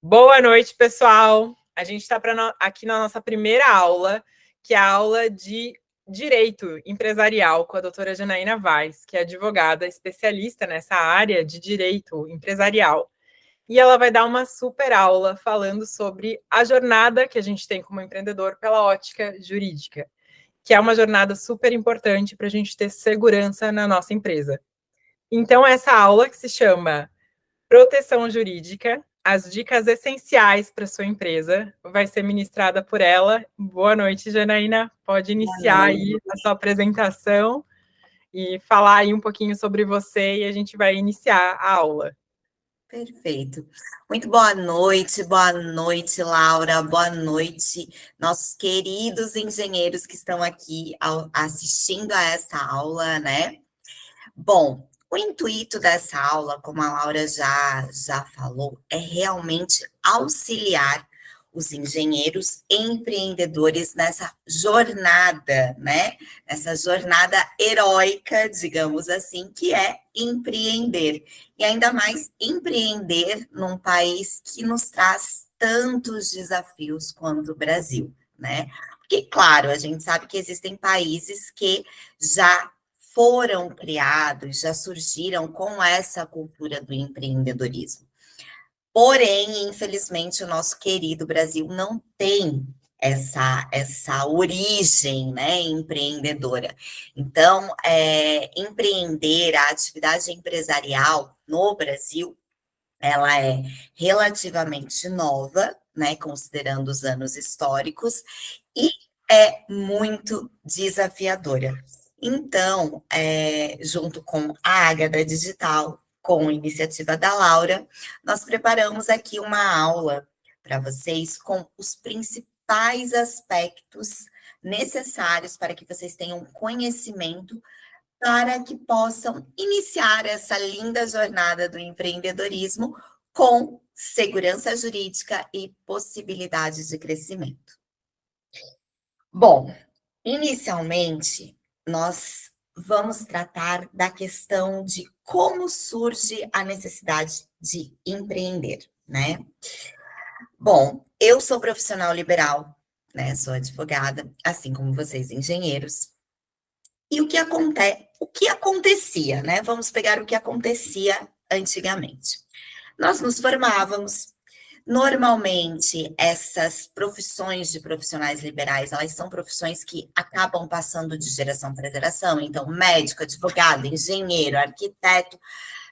Boa noite, pessoal. A gente está aqui na nossa primeira aula, que é a aula de Direito Empresarial com a doutora Janaína Vaz, que é advogada especialista nessa área de direito empresarial. E ela vai dar uma super aula falando sobre a jornada que a gente tem como empreendedor pela ótica jurídica, que é uma jornada super importante para a gente ter segurança na nossa empresa. Então, essa aula, que se chama Proteção Jurídica, as dicas essenciais para sua empresa, vai ser ministrada por ela. Boa noite, Janaína. Pode iniciar aí a sua apresentação e falar aí um pouquinho sobre você e a gente vai iniciar a aula. Perfeito. Muito boa noite, Laura, boa noite, nossos queridos engenheiros que estão aqui assistindo a esta aula, né? Bom, o intuito dessa aula, como a Laura já falou, é realmente auxiliar os engenheiros empreendedores nessa jornada, né? Nessa jornada heróica, digamos assim, que é empreender. E ainda mais empreender num país que nos traz tantos desafios quanto o Brasil, né? Porque, claro, a gente sabe que existem países que já foram criados, já surgiram com essa cultura do empreendedorismo. Porém, infelizmente, o nosso querido Brasil não tem essa origem, né, empreendedora. Então, empreender, a atividade empresarial no Brasil, ela é relativamente nova, né, considerando os anos históricos, e é muito desafiadora. Então, junto com a Ágada Digital, com a iniciativa da Laura, nós preparamos aqui uma aula para vocês com os principais aspectos necessários para que vocês tenham conhecimento para que possam iniciar essa linda jornada do empreendedorismo com segurança jurídica e possibilidades de crescimento. Bom, inicialmente, nós vamos tratar da questão de como surge a necessidade de empreender, né? Bom, eu sou profissional liberal, né? Sou advogada, assim como vocês, engenheiros. E o que acontecia, né? Vamos pegar o que acontecia antigamente. Nós nos formávamos. Normalmente, essas profissões de profissionais liberais, elas são profissões que acabam passando de geração para geração. Então, médico, advogado, engenheiro, arquiteto.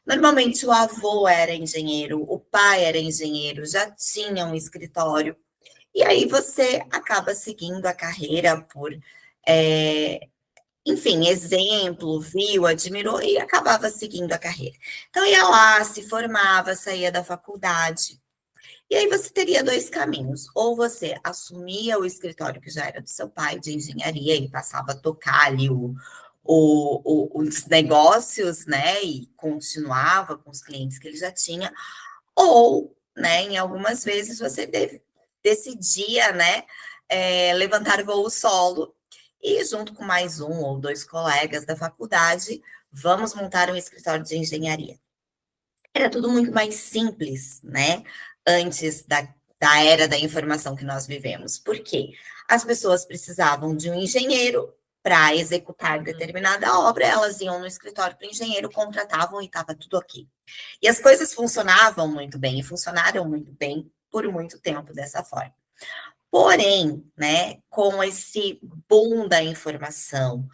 Normalmente, o avô era engenheiro, o pai era engenheiro, já tinha um escritório. E aí você acaba seguindo a carreira por, enfim, exemplo, viu, admirou e acabava seguindo a carreira. Então, ia lá, se formava, saía da faculdade. E aí você teria dois caminhos. Ou você assumia o escritório que já era do seu pai, de engenharia, e passava a tocar ali os negócios, né? E continuava com os clientes que ele já tinha. Ou, né, em algumas vezes você decidia, né, levantar voo solo e junto com mais um ou dois colegas da faculdade, vamos montar um escritório de engenharia. Era tudo muito mais simples, né? Antes da era da informação que nós vivemos. Por quê? As pessoas precisavam de um engenheiro para executar determinada obra, elas iam no escritório do engenheiro, contratavam e estava tudo ok. E as coisas funcionavam muito bem, e funcionaram muito bem por muito tempo dessa forma. Porém, né, com esse boom da informação,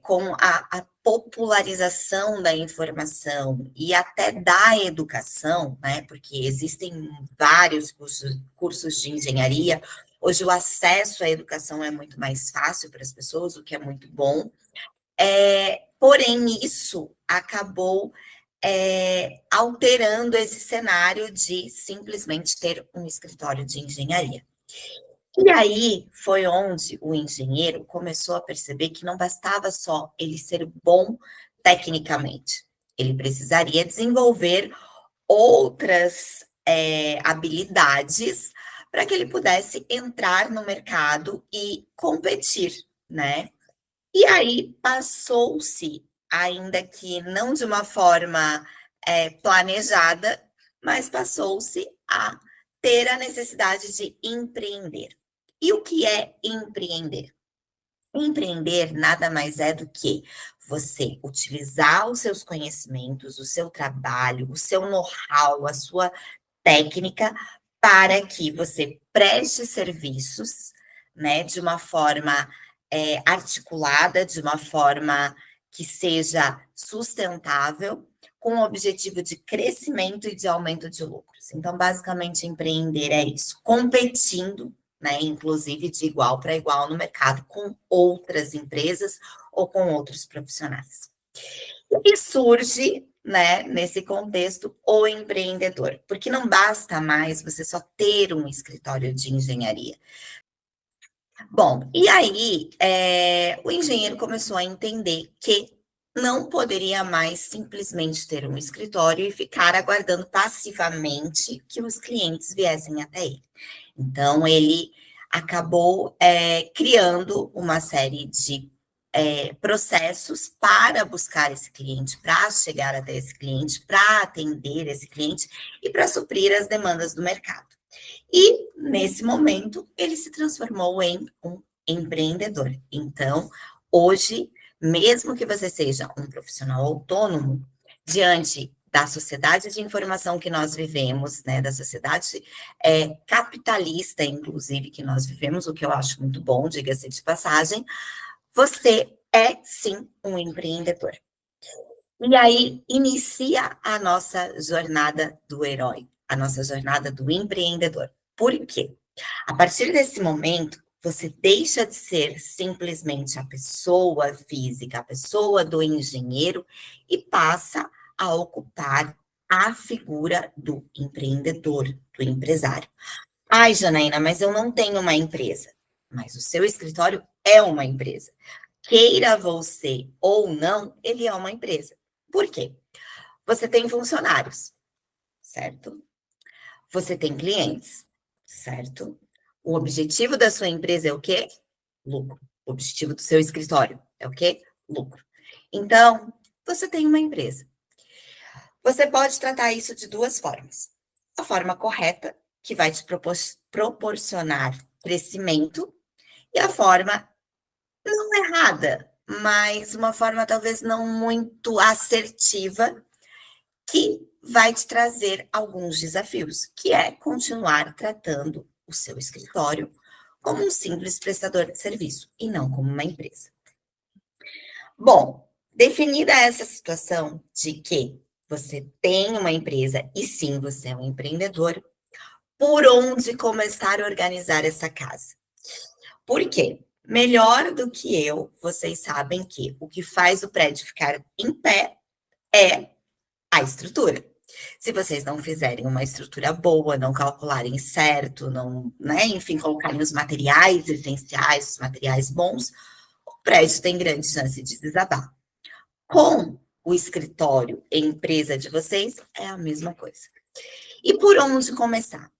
com a popularização da informação e até da educação, né, porque existem vários cursos de engenharia, hoje o acesso à educação é muito mais fácil para as pessoas, o que é muito bom, porém isso acabou alterando esse cenário de simplesmente ter um escritório de engenharia. E aí foi onde o engenheiro começou a perceber que não bastava só ele ser bom tecnicamente, ele precisaria desenvolver outras habilidades para que ele pudesse entrar no mercado e competir, né? E aí passou-se, ainda que não de uma forma planejada, mas passou-se a ter a necessidade de empreender. E o que é empreender? Empreender nada mais é do que você utilizar os seus conhecimentos, o seu trabalho, o seu know-how, a sua técnica, para que você preste serviços, né, de uma forma articulada, de uma forma que seja sustentável, com o objetivo de crescimento e de aumento de lucros. Então, basicamente, empreender é isso, competindo, né, inclusive de igual para igual no mercado, com outras empresas ou com outros profissionais. E surge, né, nesse contexto, o empreendedor, porque não basta mais você só ter um escritório de engenharia. Bom, e aí o engenheiro começou a entender que não poderia mais simplesmente ter um escritório e ficar aguardando passivamente que os clientes viessem até ele. Então, ele acabou criando uma série de processos para buscar esse cliente, para chegar até esse cliente, para atender esse cliente e para suprir as demandas do mercado. E, nesse momento, ele se transformou em um empreendedor. Então, hoje, mesmo que você seja um profissional autônomo, diante da sociedade de informação que nós vivemos, né, da sociedade capitalista, inclusive, que nós vivemos, o que eu acho muito bom, diga-se de passagem, você é, sim, um empreendedor. E aí, inicia a nossa jornada do herói, a nossa jornada do empreendedor. Por quê? A partir desse momento, você deixa de ser simplesmente a pessoa física, a pessoa do engenheiro, e passa a ocupar a figura do empreendedor, do empresário. Ai, Janaína, mas eu não tenho uma empresa. Mas o seu escritório é uma empresa. Queira você ou não, ele é uma empresa. Por quê? Você tem funcionários, certo? Você tem clientes, certo? O objetivo da sua empresa é o quê? Lucro. O objetivo do seu escritório é o quê? Lucro. Então, você tem uma empresa. Você pode tratar isso de duas formas. A forma correta, que vai te proporcionar crescimento, e a forma não errada, mas uma forma talvez não muito assertiva, que vai te trazer alguns desafios, que é continuar tratando o seu escritório como um simples prestador de serviço e não como uma empresa. Bom, definida essa situação de que você tem uma empresa e sim, você é um empreendedor, por onde começar a organizar essa casa? Por quê? Melhor do que eu, vocês sabem que o que faz o prédio ficar em pé é a estrutura. Se vocês não fizerem uma estrutura boa, não calcularem certo, não, né, enfim, colocarem os materiais essenciais, os materiais bons, o prédio tem grande chance de desabar. Com o escritório e empresa de vocês, é a mesma coisa. E por onde começar?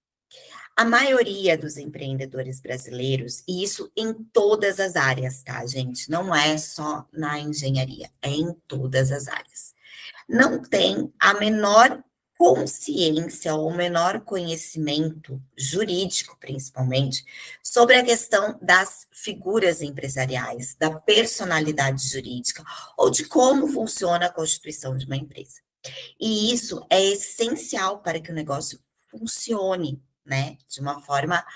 A maioria dos empreendedores brasileiros, e isso em todas as áreas, tá, gente? Não é só na engenharia, é em todas as áreas. Não tem a menor consciência ou menor conhecimento jurídico, principalmente, sobre a questão das figuras empresariais, da personalidade jurídica ou de como funciona a constituição de uma empresa. E isso é essencial para que o negócio funcione, né, de uma forma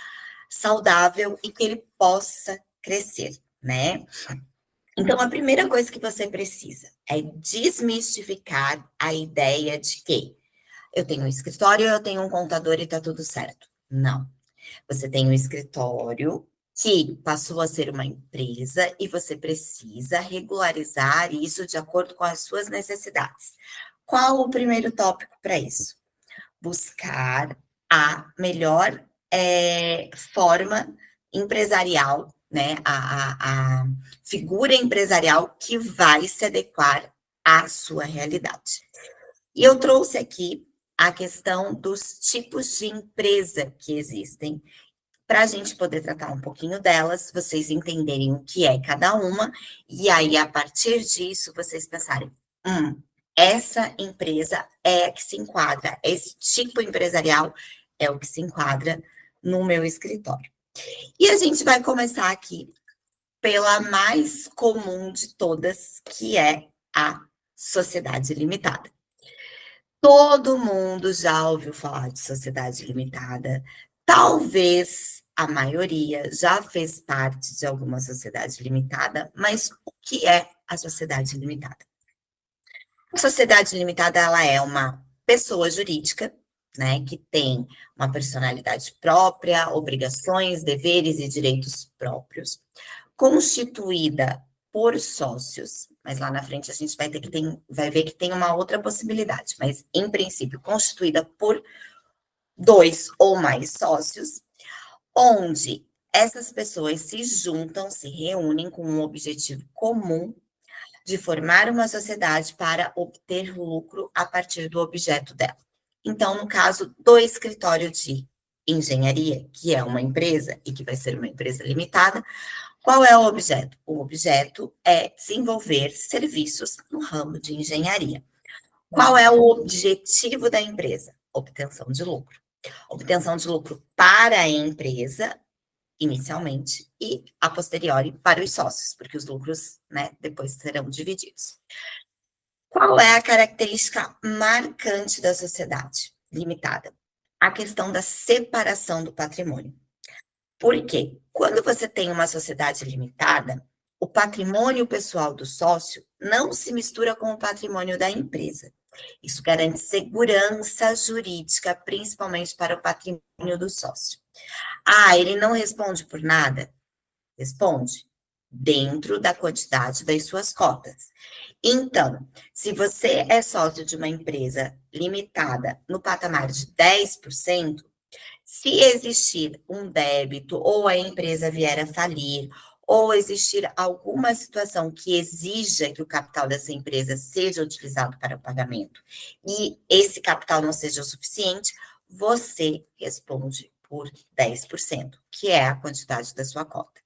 saudável e que ele possa crescer, né? Então, a primeira coisa que você precisa é desmistificar a ideia de que eu tenho um escritório, eu tenho um contador e tá tudo certo. Não. Você tem um escritório que passou a ser uma empresa e você precisa regularizar isso de acordo com as suas necessidades. Qual o primeiro tópico para isso? Buscar a melhor forma empresarial, né? A figura empresarial que vai se adequar à sua realidade. E eu trouxe aqui a questão dos tipos de empresa que existem, para a gente poder tratar um pouquinho delas, vocês entenderem o que é cada uma, e aí, a partir disso, vocês pensarem, essa empresa é a que se enquadra, esse tipo empresarial é o que se enquadra no meu escritório. E a gente vai começar aqui pela mais comum de todas, que é a sociedade limitada. Todo mundo já ouviu falar de sociedade limitada. Talvez a maioria já fez parte de alguma sociedade limitada, mas o que é a sociedade limitada? A sociedade limitada, ela é uma pessoa jurídica, né, que tem uma personalidade própria, obrigações, deveres e direitos próprios, constituída por sócios, mas lá na frente a gente vai ver que tem uma outra possibilidade, mas em princípio constituída por 2 ou mais sócios, onde essas pessoas se juntam, se reúnem com um objetivo comum de formar uma sociedade para obter lucro a partir do objeto dela. Então, no caso do escritório de engenharia, que é uma empresa e que vai ser uma empresa limitada, qual é o objeto? O objeto é desenvolver serviços no ramo de engenharia. Qual é o objetivo da empresa? Obtenção de lucro. Obtenção de lucro para a empresa, inicialmente, e a posteriori para os sócios, porque os lucros, né, depois serão divididos. Qual é a característica marcante da sociedade limitada? A questão da separação do patrimônio. Por quê? Quando você tem uma sociedade limitada, o patrimônio pessoal do sócio não se mistura com o patrimônio da empresa. Isso garante segurança jurídica, principalmente para o patrimônio do sócio. Ah, ele não responde por nada? Responde dentro da quantidade das suas cotas. Então, se você é sócio de uma empresa limitada no patamar de 10%, se existir um débito ou a empresa vier a falir, ou existir alguma situação que exija que o capital dessa empresa seja utilizado para o pagamento e esse capital não seja o suficiente, você responde por 10%, que é a quantidade da sua cota.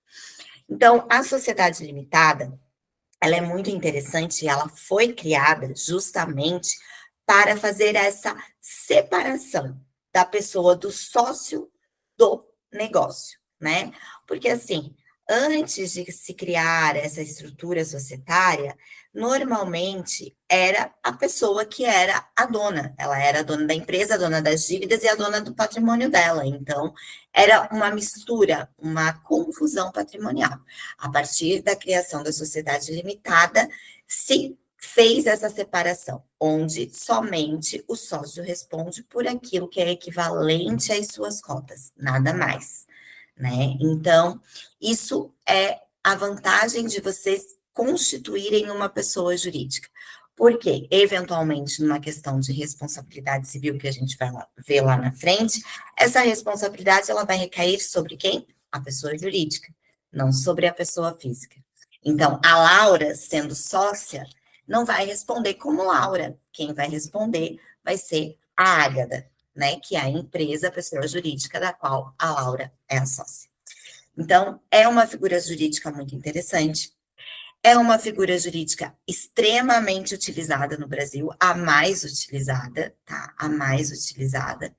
Então, a sociedade limitada, ela é muito interessante e ela foi criada justamente para fazer essa separação da pessoa, do sócio do negócio, né? Porque assim, antes de se criar essa estrutura societária, normalmente era a pessoa que era a dona. Ela era a dona da empresa, a dona das dívidas e a dona do patrimônio dela. Então, era uma mistura, uma confusão patrimonial. A partir da criação da sociedade limitada, se fez essa separação, onde somente o sócio responde por aquilo que é equivalente às suas cotas, nada mais, né? Então, isso é a vantagem de vocês constituírem uma pessoa jurídica. Porque, eventualmente, numa questão de responsabilidade civil que a gente vai ver lá na frente, essa responsabilidade ela vai recair sobre quem? A pessoa jurídica, não sobre a pessoa física. Então, a Laura, sendo sócia, não vai responder como Laura. Quem vai responder vai ser a Ágada, né? Que é a empresa, a pessoa jurídica da qual a Laura é a sócia. Então, é uma figura jurídica muito interessante. É uma figura jurídica extremamente utilizada no Brasil, a mais utilizada, tá? A mais utilizada,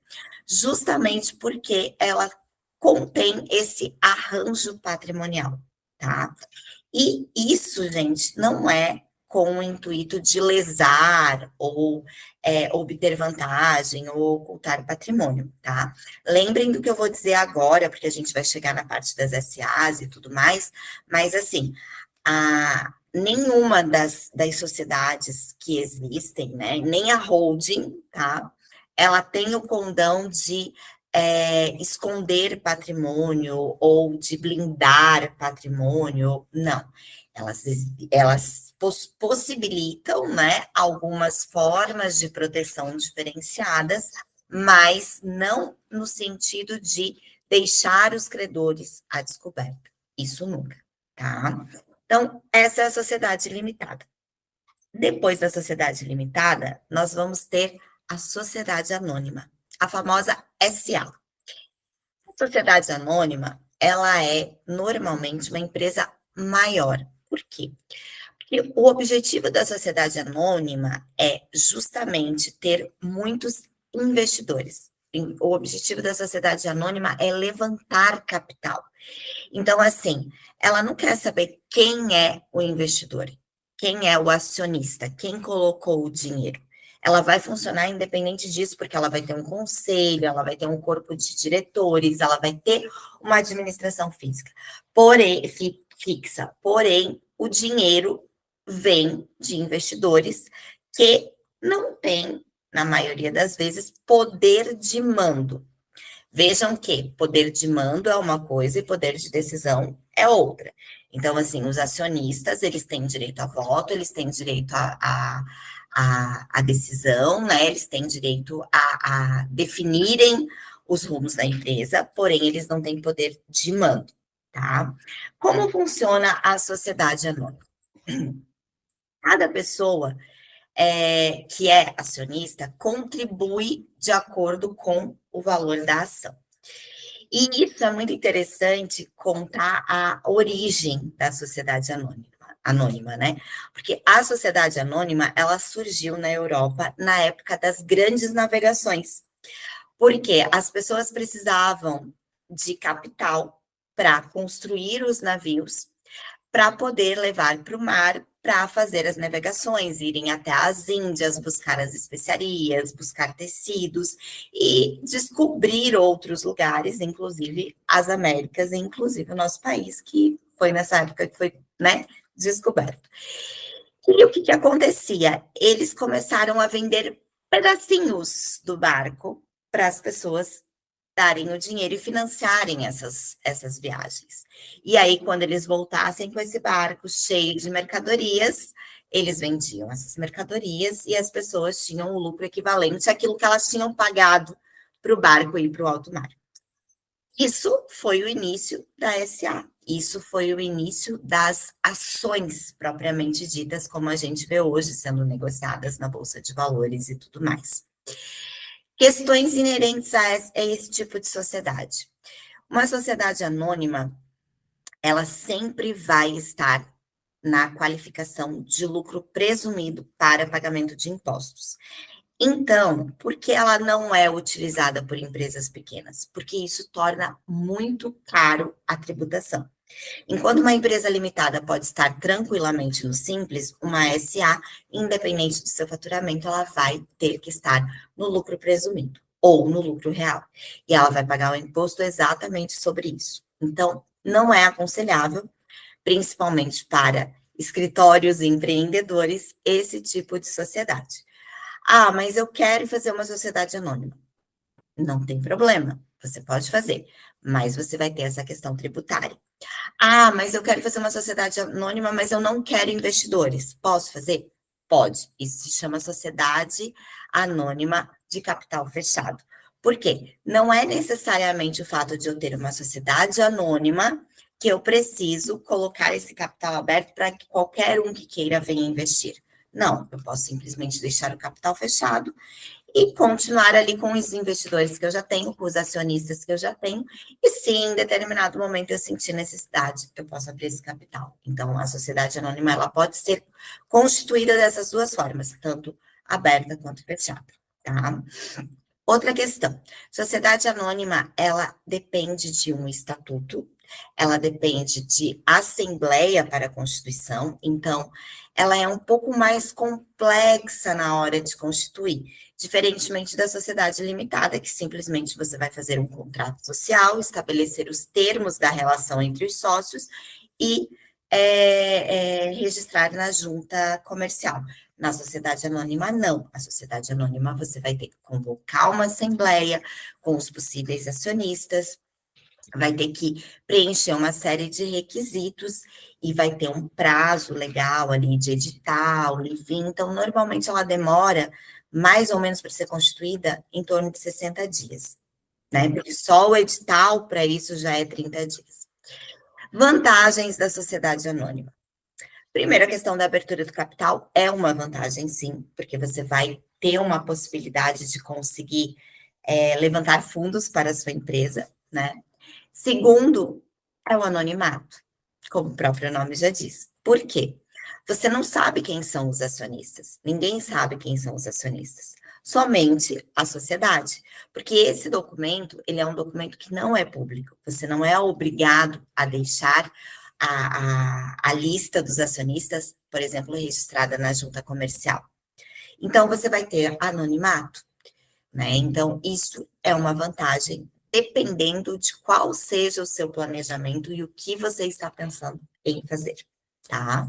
justamente porque ela contém esse arranjo patrimonial, tá? E isso, gente, não é com o intuito de lesar ou obter vantagem ou ocultar patrimônio, tá? Lembrem do que eu vou dizer agora, porque a gente vai chegar na parte das SAs e tudo mais, mas assim, nenhuma das sociedades que existem, né, nem a holding, tá? Ela tem o condão de esconder patrimônio ou de blindar patrimônio, não. Elas possibilitam, né, algumas formas de proteção diferenciadas, mas não no sentido de deixar os credores à descoberta. Isso nunca, tá? Então, essa é a sociedade limitada. Depois da sociedade limitada, nós vamos ter a sociedade anônima, a famosa SA. A sociedade anônima, ela é normalmente uma empresa maior. Por quê? Porque o objetivo da sociedade anônima é justamente ter muitos investidores. o objetivo da sociedade anônima é levantar capital. Então, assim, ela não quer saber quem é o investidor, quem é o acionista, quem colocou o dinheiro. Ela vai funcionar independente disso, porque ela vai ter um conselho, ela vai ter um corpo de diretores, ela vai ter uma administração física, porém, fixa. Porém, o dinheiro vem de investidores que não têm, na maioria das vezes, poder de mando. Vejam que poder de mando é uma coisa e poder de decisão é outra. Então, assim, os acionistas, eles têm direito a voto, eles têm direito a decisão, né? Eles têm direito a definirem os rumos da empresa, porém, eles não têm poder de mando, tá? Como funciona a sociedade anônima? Cada pessoa que é acionista contribui de acordo com o valor da ação. E isso é muito interessante contar a origem da sociedade anônima, né? Porque a sociedade anônima, ela surgiu na Europa na época das grandes navegações. Porque as pessoas precisavam de capital para construir os navios, para poder levar para o mar para fazer as navegações, irem até as Índias, buscar as especiarias, buscar tecidos e descobrir outros lugares, inclusive as Américas, e inclusive o nosso país, que foi nessa época que foi, né, descoberto. E o que acontecia? Eles começaram a vender pedacinhos do barco para as pessoas darem o dinheiro e financiarem essas viagens. E aí, quando eles voltassem com esse barco cheio de mercadorias, eles vendiam essas mercadorias e as pessoas tinham o lucro equivalente àquilo que elas tinham pagado para o barco ir para o alto mar. Isso foi o início da SA. Isso foi o início das ações propriamente ditas, como a gente vê hoje sendo negociadas na Bolsa de Valores e tudo mais. Questões inerentes a esse tipo de sociedade. Uma sociedade anônima, ela sempre vai estar na qualificação de lucro presumido para pagamento de impostos. Então, por que ela não é utilizada por empresas pequenas? Porque isso torna muito caro a tributação. Enquanto uma empresa limitada pode estar tranquilamente no Simples, uma SA, independente do seu faturamento, ela vai ter que estar no lucro presumido ou no lucro real. E ela vai pagar o imposto exatamente sobre isso. Então, não é aconselhável, principalmente para escritórios e empreendedores, esse tipo de sociedade. Ah, mas eu quero fazer uma sociedade anônima. Não tem problema, você pode fazer, mas você vai ter essa questão tributária. Ah, mas eu quero fazer uma sociedade anônima, mas eu não quero investidores. Posso fazer? Pode. Isso se chama sociedade anônima de capital fechado. Por quê? Não é necessariamente o fato de eu ter uma sociedade anônima que eu preciso colocar esse capital aberto para que qualquer um que queira venha investir. Não, eu posso simplesmente deixar o capital fechado e continuar ali com os investidores que eu já tenho, com os acionistas que eu já tenho, e se em determinado momento eu sentir necessidade, eu posso abrir esse capital. Então, a sociedade anônima, ela pode ser constituída dessas duas formas, tanto aberta quanto fechada, tá? Outra questão, sociedade anônima, ela depende de um estatuto, ela depende de assembleia para a Constituição, então, ela é um pouco mais complexa na hora de constituir, diferentemente da sociedade limitada, que simplesmente você vai fazer um contrato social, estabelecer os termos da relação entre os sócios e registrar na junta comercial. Na sociedade anônima, não. A sociedade anônima, você vai ter que convocar uma assembleia com os possíveis acionistas, vai ter que preencher uma série de requisitos e vai ter um prazo legal ali de edital, enfim. Então, normalmente ela demora mais ou menos para ser constituída em torno de 60 dias, né? Porque só o edital para isso já é 30 dias. Vantagens da sociedade anônima. Primeiro, a questão da abertura do capital é uma vantagem, sim, porque você vai ter uma possibilidade de conseguir levantar fundos para a sua empresa, né? Segundo, é o anonimato, como o próprio nome já diz. Por quê? Você não sabe quem são os acionistas. Ninguém sabe quem são os acionistas. Somente a sociedade. Porque esse documento, ele é um documento que não é público. Você não é obrigado a deixar a lista dos acionistas, por exemplo, registrada na junta comercial. Então, você vai ter anonimato, né? Então, isso é uma vantagem, dependendo de qual seja o seu planejamento e o que você está pensando em fazer, tá?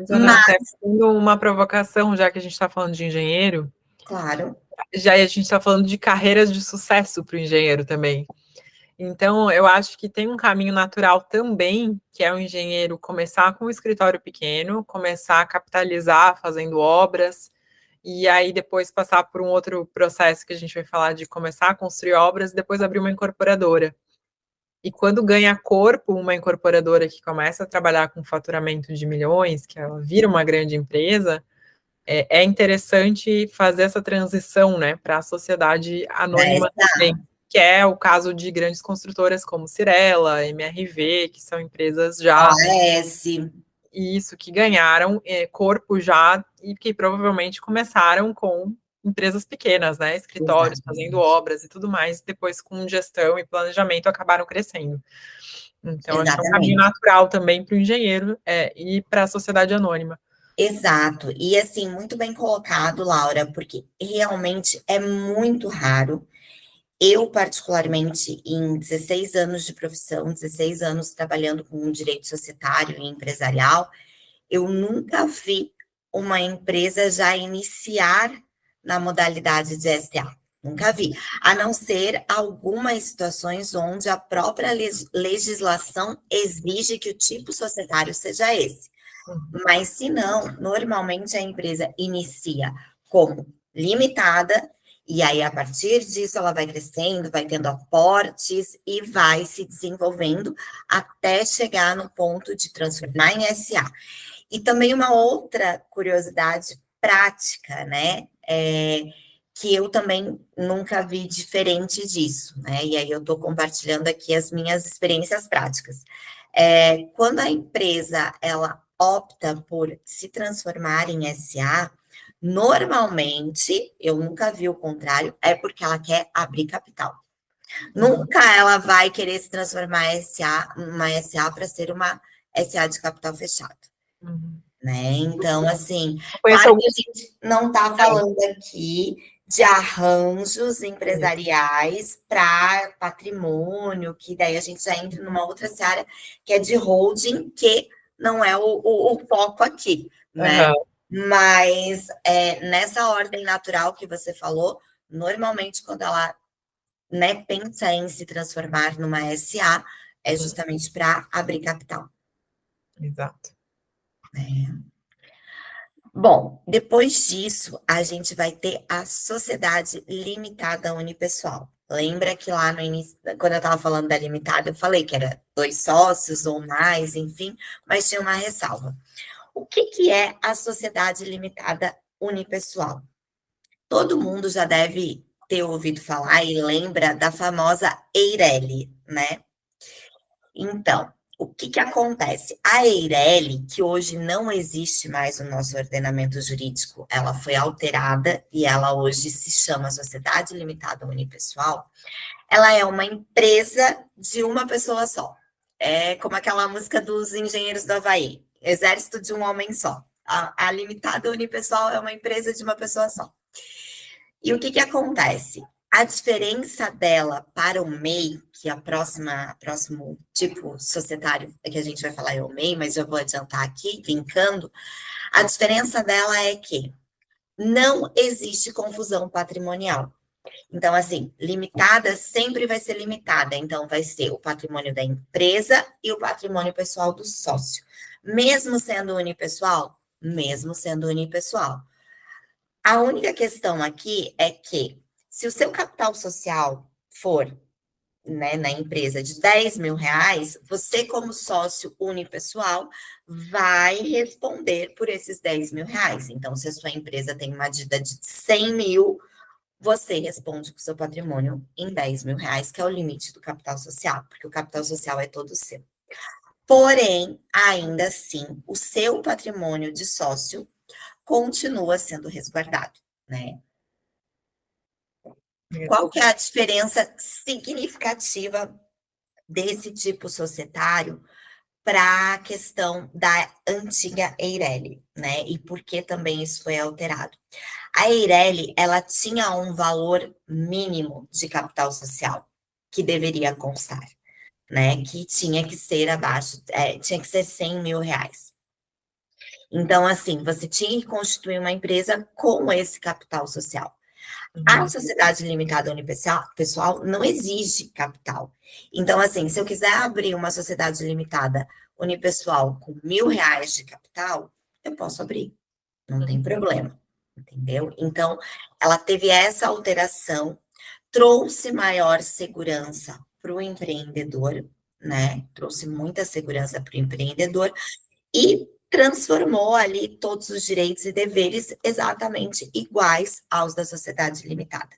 Ana, Mas, até fazendo uma provocação, já que a gente está falando de engenheiro, claro, já a gente está falando de carreiras de sucesso para o engenheiro também. Então, eu acho que tem um caminho natural também, que é o engenheiro começar com um escritório pequeno, começar a capitalizar fazendo obras, e aí depois passar por um outro processo que a gente vai falar de começar a construir obras e depois abrir uma incorporadora. E quando ganha corpo uma incorporadora que começa a trabalhar com faturamento de milhões, que ela vira uma grande empresa, é interessante fazer essa transição, né, para a sociedade anônima também, que é o caso de grandes construtoras como Cirela, MRV, que são empresas já OS, isso que ganharam corpo já e que provavelmente começaram com empresas pequenas, né, escritórios fazendo exatamente, obras e tudo mais, depois com gestão e planejamento acabaram crescendo. Então acho que é um caminho exatamente. natural também para o engenheiro e para a sociedade anônima. Exato. E assim, muito bem colocado, Laura, porque realmente é muito raro. Eu, particularmente, em 16 anos de profissão, 16 anos trabalhando com direito societário e empresarial, eu nunca vi uma empresa já iniciar na modalidade de SA. Nunca vi. A não ser algumas situações onde a própria legislação exige que o tipo societário seja esse. Mas se não, normalmente a empresa inicia como limitada, e aí a partir disso ela vai crescendo, vai tendo aportes e vai se desenvolvendo até chegar no ponto de transformar em SA. E também uma outra curiosidade prática, né? Que eu também nunca vi diferente disso, né? E aí eu estou compartilhando aqui as minhas experiências práticas. Quando a empresa ela opta por se transformar em SA, normalmente, eu nunca vi o contrário, é porque ela quer abrir capital. Nunca ela vai querer se transformar em SA, uma SA para ser uma SA de capital fechado, Uhum. né? Então, assim, Eu conheço claro que a alguns. gente não está falando aqui de arranjos empresariais para patrimônio, que daí a gente já entra numa outra seara que é de holding, que não é o foco aqui, né? Uhum. Mas nessa ordem natural que você falou, normalmente quando ela, né, pensa em se transformar numa SA, é justamente para abrir capital. Exato. Bom, depois disso, a gente vai ter a sociedade limitada unipessoal. Lembra que lá no início, quando eu estava falando da limitada, eu falei que era 2 sócios ou mais, enfim, mas tinha uma ressalva. O que é a sociedade limitada unipessoal? Todo mundo já deve ter ouvido falar e lembra da famosa Eireli, né? Então, o que acontece? A Eireli, que hoje não existe mais no nosso ordenamento jurídico, ela foi alterada e ela hoje se chama Sociedade Limitada Unipessoal, ela é uma empresa de uma pessoa só. É como aquela música dos Engenheiros do Havaí, Exército de um Homem Só. A Limitada Unipessoal é uma empresa de uma pessoa só. E o que acontece? A diferença dela para o MEI, que é próximo tipo societário que a gente vai falar é o MEI, mas eu vou adiantar aqui, linkando, a diferença dela é que não existe confusão patrimonial. Então, assim, limitada sempre vai ser limitada. Então, vai ser o patrimônio da empresa e o patrimônio pessoal do sócio. Mesmo sendo unipessoal? Mesmo sendo unipessoal. A única questão aqui é que, se o seu capital social for, né, na empresa de R$ 10.000, você, como sócio unipessoal, vai responder por esses R$ 10.000. Então, se a sua empresa tem uma dívida de 100 mil, você responde com o seu patrimônio em R$ 10.000, que é o limite do capital social, porque o capital social é todo seu. Porém, ainda assim, o seu patrimônio de sócio continua sendo resguardado, né? Qual que é a diferença significativa desse tipo societário para a questão da antiga Eireli, né? E por que também isso foi alterado? A Eireli, ela tinha um valor mínimo de capital social que deveria constar, né? Que tinha que ser abaixo, tinha que ser 100 mil reais. Então, assim, você tinha que constituir uma empresa com esse capital social. A sociedade limitada unipessoal não exige capital. Então, assim, se eu quiser abrir uma sociedade limitada unipessoal com 1.000 reais de capital, eu posso abrir, não tem problema, entendeu? Então, ela teve essa alteração, trouxe maior segurança para o empreendedor, né? Trouxe muita segurança para o empreendedor e transformou ali todos os direitos e deveres exatamente iguais aos da sociedade limitada.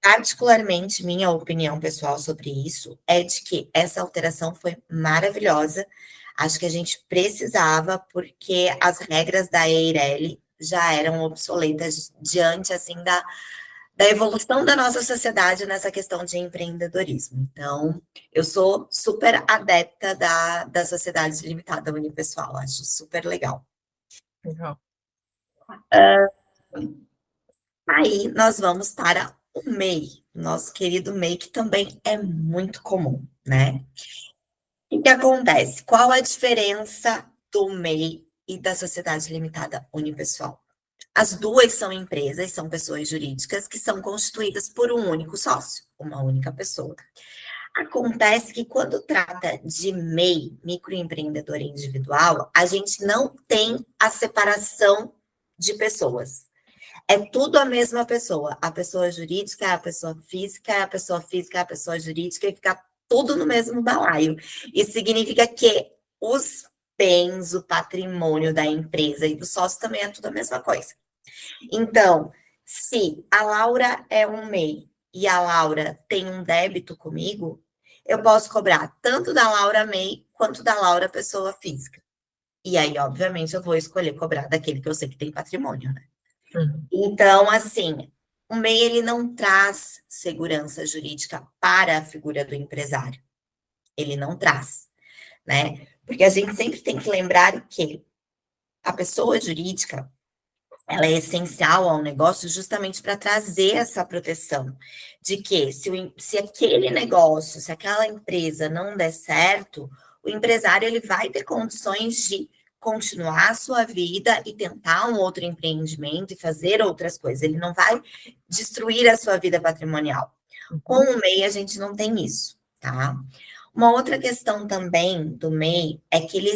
Particularmente, minha opinião pessoal sobre isso é de que essa alteração foi maravilhosa. Acho que a gente precisava, porque as regras da Eireli já eram obsoletas diante, assim, da evolução da nossa sociedade nessa questão de empreendedorismo. Então, eu sou super adepta da sociedade limitada unipessoal, acho super legal. Legal. Aí, nós vamos para o MEI, nosso querido MEI, que também é muito comum, né? O que acontece? Qual a diferença do MEI e da sociedade limitada unipessoal? As duas são empresas, são pessoas jurídicas que são constituídas por um único sócio, uma única pessoa. Acontece que quando trata de MEI, microempreendedor individual, a gente não tem a separação de pessoas. É tudo a mesma pessoa. A pessoa jurídica é a pessoa física, é a pessoa física é a pessoa jurídica, e fica tudo no mesmo balaio. Isso significa que os bens, o patrimônio da empresa e do sócio também é tudo a mesma coisa. Então, se a Laura é um MEI e a Laura tem um débito comigo, eu posso cobrar tanto da Laura MEI quanto da Laura pessoa física. E aí, obviamente, eu vou escolher cobrar daquele que eu sei que tem patrimônio, né? Então, assim, o MEI ele não traz segurança jurídica para a figura do empresário. Ele não traz, né? Porque a gente sempre tem que lembrar que a pessoa jurídica, ela é essencial ao negócio justamente para trazer essa proteção de que se aquele negócio, se aquela empresa não der certo, o empresário ele vai ter condições de continuar a sua vida e tentar um outro empreendimento e fazer outras coisas. Ele não vai destruir a sua vida patrimonial. Com o MEI, a gente não tem isso, tá? Uma outra questão também do MEI é que ele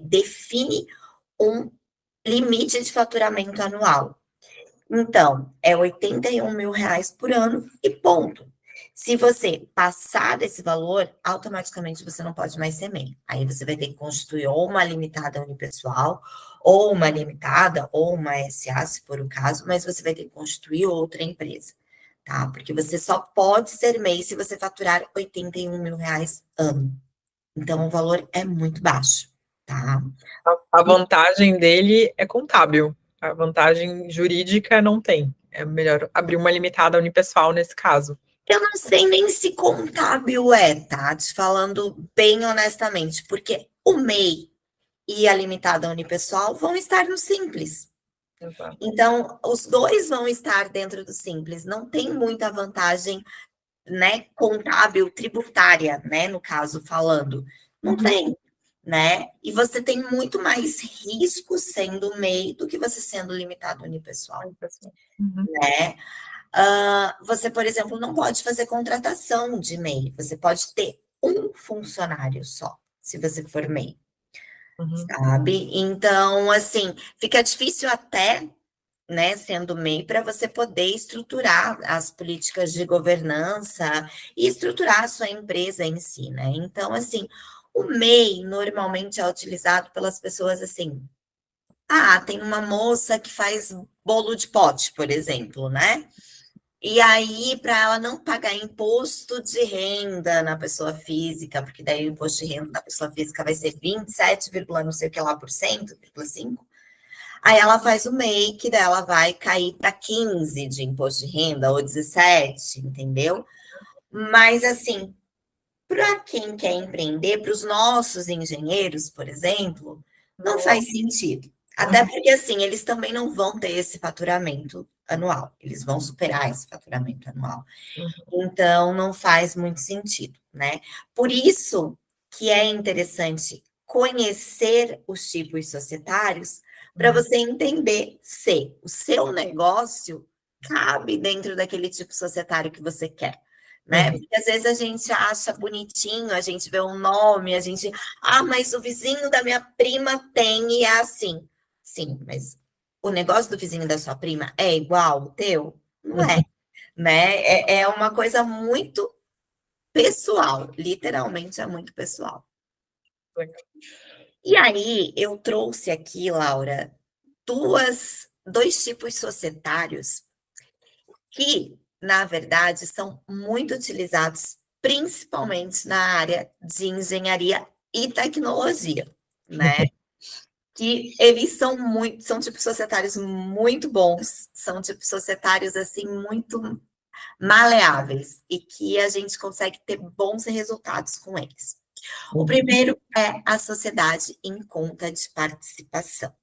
define um limite de faturamento anual. Então, é 81 mil reais por ano e ponto. Se você passar desse valor, automaticamente você não pode mais ser MEI. Aí você vai ter que constituir ou uma limitada unipessoal, ou uma limitada, ou uma SA, se for o caso, mas você vai ter que constituir outra empresa, tá? Porque você só pode ser MEI se você faturar 81 mil reais ano. Então, o valor é muito baixo, tá? A vantagem dele é contábil. A vantagem jurídica não tem. É melhor abrir uma limitada unipessoal nesse caso. Eu não sei nem se contábil é, tá? Te falando bem honestamente, porque o MEI e a limitada unipessoal vão estar no simples. Exato. Então, os dois vão estar dentro do simples. Não tem muita vantagem, né, contábil, tributária, né, no caso falando. Não tem, né? E você tem muito mais risco sendo MEI do que você sendo limitado unipessoal, né? Você, por exemplo, não pode fazer contratação de MEI. Você pode ter um funcionário só, se você for MEI, sabe? Então, assim, fica difícil até, né, sendo MEI, para você poder estruturar as políticas de governança e estruturar a sua empresa em si, né? Então, assim, o MEI normalmente é utilizado pelas pessoas assim. Ah, tem uma moça que faz bolo de pote, por exemplo, né? E aí, para ela não pagar imposto de renda na pessoa física, porque daí o imposto de renda da pessoa física vai ser 27, não sei o que lá por cento, 5. Aí ela faz o make, daí ela vai cair para 15 de imposto de renda, ou 17, entendeu? Mas, assim, para quem quer empreender, para os nossos engenheiros, por exemplo, não faz sentido. Até porque, assim, eles também não vão ter esse faturamento anual. Eles vão superar esse faturamento anual. Então, não faz muito sentido, né? Por isso que é interessante conhecer os tipos societários para você entender se o seu negócio cabe dentro daquele tipo societário que você quer, né? Porque às vezes a gente acha bonitinho, a gente vê um nome, a gente, mas o vizinho da minha prima tem e é assim. Sim, mas o negócio do vizinho da sua prima é igual ao teu? Não é, né? É uma coisa muito pessoal, literalmente é muito pessoal. E aí, eu trouxe aqui, Laura, dois tipos societários que, na verdade, são muito utilizados, principalmente na área de engenharia e tecnologia, né? Que eles são tipos societários muito bons, são tipos societários, assim, muito maleáveis e que a gente consegue ter bons resultados com eles. O primeiro é a sociedade em conta de participação.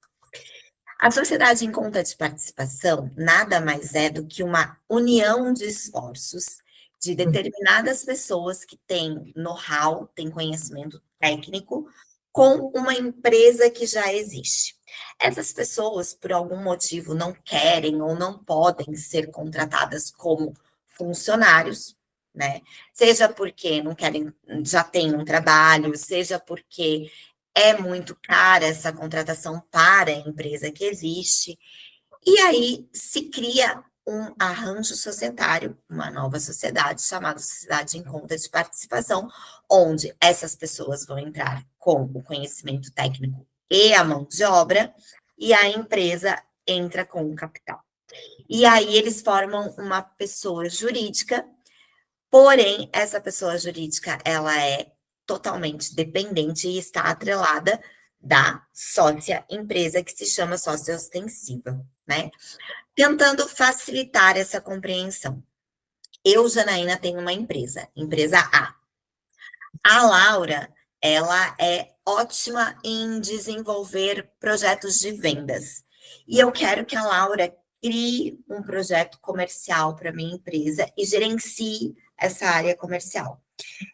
A sociedade em conta de participação nada mais é do que uma união de esforços de determinadas pessoas que têm know-how, têm conhecimento técnico, com uma empresa que já existe. Essas pessoas, por algum motivo, não querem ou não podem ser contratadas como funcionários, né? Seja porque não querem, já têm um trabalho, seja porque é muito cara essa contratação para a empresa que existe, e aí se cria um arranjo societário, uma nova sociedade chamada Sociedade em Conta de Participação, onde essas pessoas vão entrar com o conhecimento técnico e a mão de obra, e a empresa entra com o capital. E aí eles formam uma pessoa jurídica, porém, essa pessoa jurídica, ela é totalmente dependente e está atrelada da sócia empresa, que se chama sócia ostensiva, né? Tentando facilitar essa compreensão. Eu, Janaína, tenho uma empresa A. A Laura, ela é ótima em desenvolver projetos de vendas. E eu quero que a Laura crie um projeto comercial para minha empresa e gerencie essa área comercial.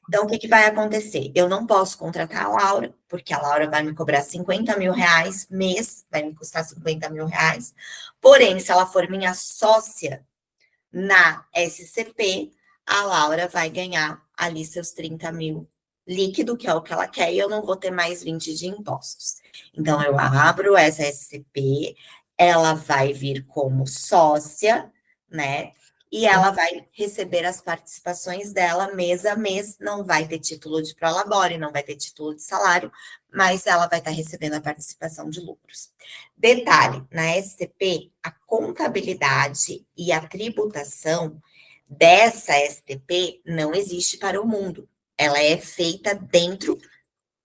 Então, o que vai acontecer? Eu não posso contratar a Laura, porque a Laura vai me cobrar 50 mil reais mês, vai me custar 50 mil reais. Porém, se ela for minha sócia na SCP, a Laura vai ganhar ali seus 30 mil líquido, que é o que ela quer, e eu não vou ter mais 20 de impostos. Então, eu abro essa SCP, ela vai vir como sócia, né? E ela vai receber as participações dela mês a mês, não vai ter título de prolabore, não vai ter título de salário, mas ela vai estar recebendo a participação de lucros. Detalhe, na SCP, a contabilidade e a tributação dessa STP não existe para o mundo. Ela é feita dentro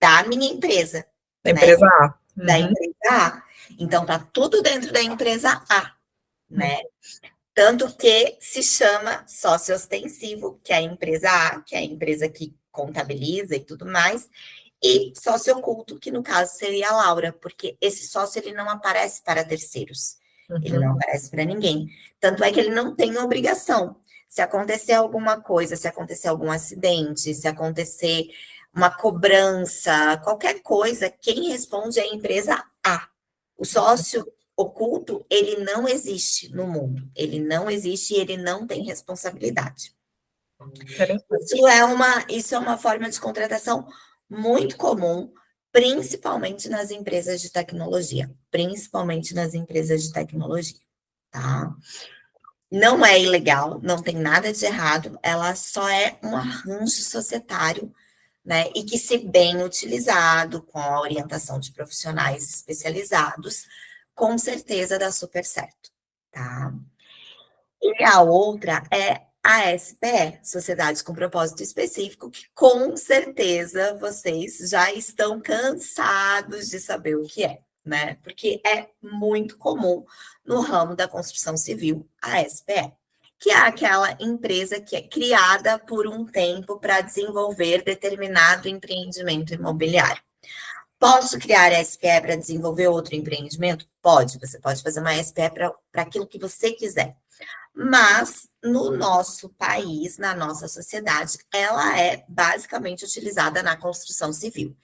da minha empresa. Da empresa A. Da empresa A. Então, tá tudo dentro da empresa A, né? Tanto que se chama sócio ostensivo, que é a empresa A, que é a empresa que contabiliza e tudo mais, e sócio oculto, que no caso seria a Laura, porque esse sócio ele não aparece para terceiros, ele não aparece para ninguém. Tanto é que ele não tem obrigação. Se acontecer alguma coisa, se acontecer algum acidente, se acontecer uma cobrança, qualquer coisa, quem responde é a empresa A. O sócio oculto, ele não existe no mundo. Ele não existe e ele não tem responsabilidade. Isso é uma forma de contratação muito comum, principalmente nas empresas de tecnologia. Principalmente nas empresas de tecnologia, tá? Não é ilegal, não tem nada de errado, ela só é um arranjo societário, né? E que, se bem utilizado, com a orientação de profissionais especializados, com certeza dá super certo, tá? E a outra é a SPE, Sociedade com Propósito Específico, que com certeza vocês já estão cansados de saber o que é, né? Porque é muito comum no ramo da construção civil, a SPE, que é aquela empresa que é criada por um tempo para desenvolver determinado empreendimento imobiliário. Posso criar SPE para desenvolver outro empreendimento? Pode, você pode fazer uma SPE para aquilo que você quiser. Mas no nosso país, na nossa sociedade, ela é basicamente utilizada na construção civil.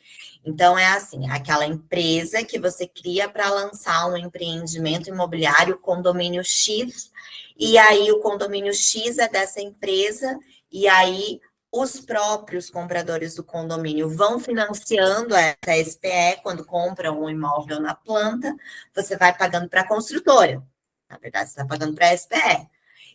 Então, é assim, aquela empresa que você cria para lançar um empreendimento imobiliário, condomínio X, e aí o condomínio X é dessa empresa, e aí os próprios compradores do condomínio vão financiando essa SPE quando compram um imóvel na planta, você vai pagando para a construtora. Na verdade, você está pagando para a SPE.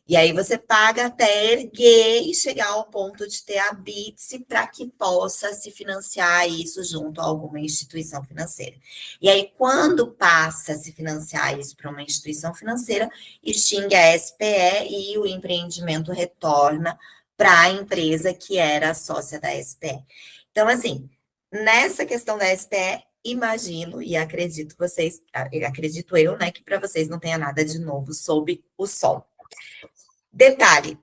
E aí você paga até erguer e chegar ao ponto de ter a BITS para que possa se financiar isso junto a alguma instituição financeira. E aí, quando passa a se financiar isso para uma instituição financeira, extingue a SPE e o empreendimento retorna para a empresa que era a sócia da SPE. Então, assim, nessa questão da SPE, imagino e acredito eu, né, que para vocês não tenha nada de novo sob o sol. Detalhe,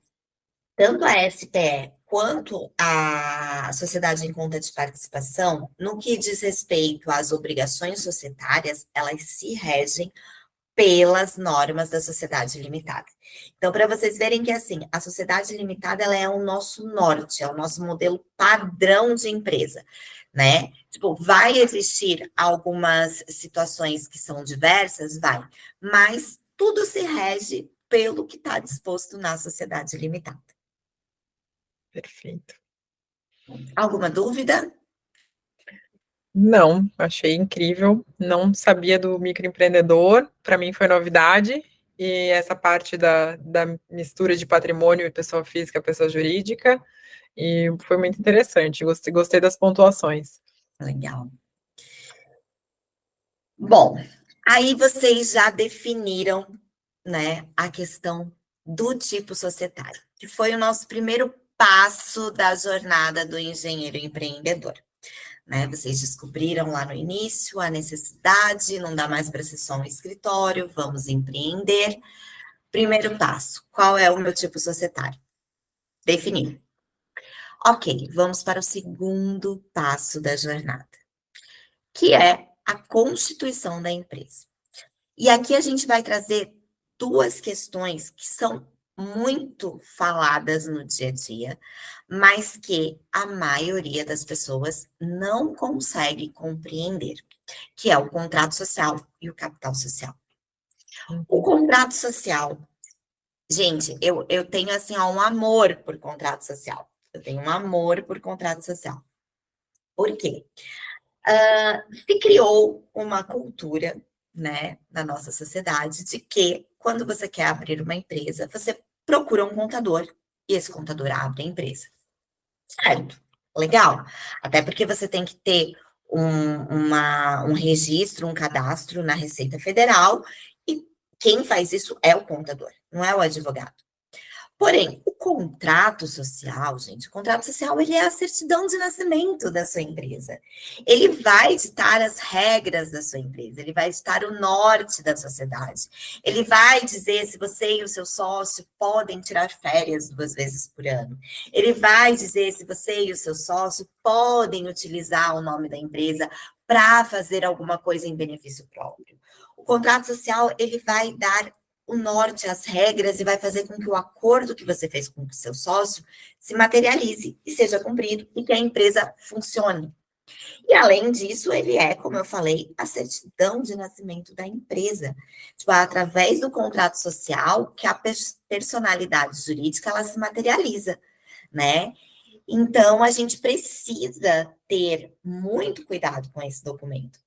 tanto a SPE quanto a Sociedade em Conta de Participação, no que diz respeito às obrigações societárias, elas se regem pelas normas da sociedade limitada. Então, para vocês verem que, assim, a sociedade limitada, ela é o nosso norte, é o nosso modelo padrão de empresa, né? Tipo, vai existir algumas situações que são diversas? Vai, mas tudo se rege pelo que está disposto na sociedade limitada. Perfeito. Alguma dúvida? Não, achei incrível. Não sabia do microempreendedor, para mim foi novidade. E essa parte da mistura de patrimônio e pessoa física, pessoa jurídica, e foi muito interessante. Gostei das pontuações. Legal. Bom, aí vocês já definiram, né, a questão do tipo societário, que foi o nosso primeiro passo da jornada do engenheiro empreendedor. Né? Vocês descobriram lá no início a necessidade, não dá mais para ser só um escritório, vamos empreender. Primeiro passo, qual é o meu tipo societário? Definir. Ok, vamos para o segundo passo da jornada, que é a constituição da empresa. E aqui a gente vai trazer duas questões que são muito faladas no dia a dia, mas que a maioria das pessoas não consegue compreender, que é o contrato social e o capital social. O contrato social, gente, eu tenho assim ó, um amor por contrato social. Eu tenho um amor por contrato social. Por quê? Se criou uma cultura, né, na nossa sociedade, de que quando você quer abrir uma empresa, você procura um contador e esse contador abre a empresa. Certo, legal. Até porque você tem que ter um registro, um cadastro na Receita Federal e quem faz isso é o contador, não é o advogado. Porém, o contrato social, gente, o contrato social, ele é a certidão de nascimento da sua empresa. Ele vai ditar as regras da sua empresa, ele vai ditar o norte da sociedade. Ele vai dizer se você e o seu sócio podem tirar férias 2 vezes por ano. Ele vai dizer se você e o seu sócio podem utilizar o nome da empresa para fazer alguma coisa em benefício próprio. O contrato social, ele vai dar o norte, as regras, e vai fazer com que o acordo que você fez com o seu sócio se materialize e seja cumprido e que a empresa funcione. E, além disso, ele é, como eu falei, a certidão de nascimento da empresa. Tipo, através do contrato social que a personalidade jurídica, ela se materializa, né? Então, a gente precisa ter muito cuidado com esse documento.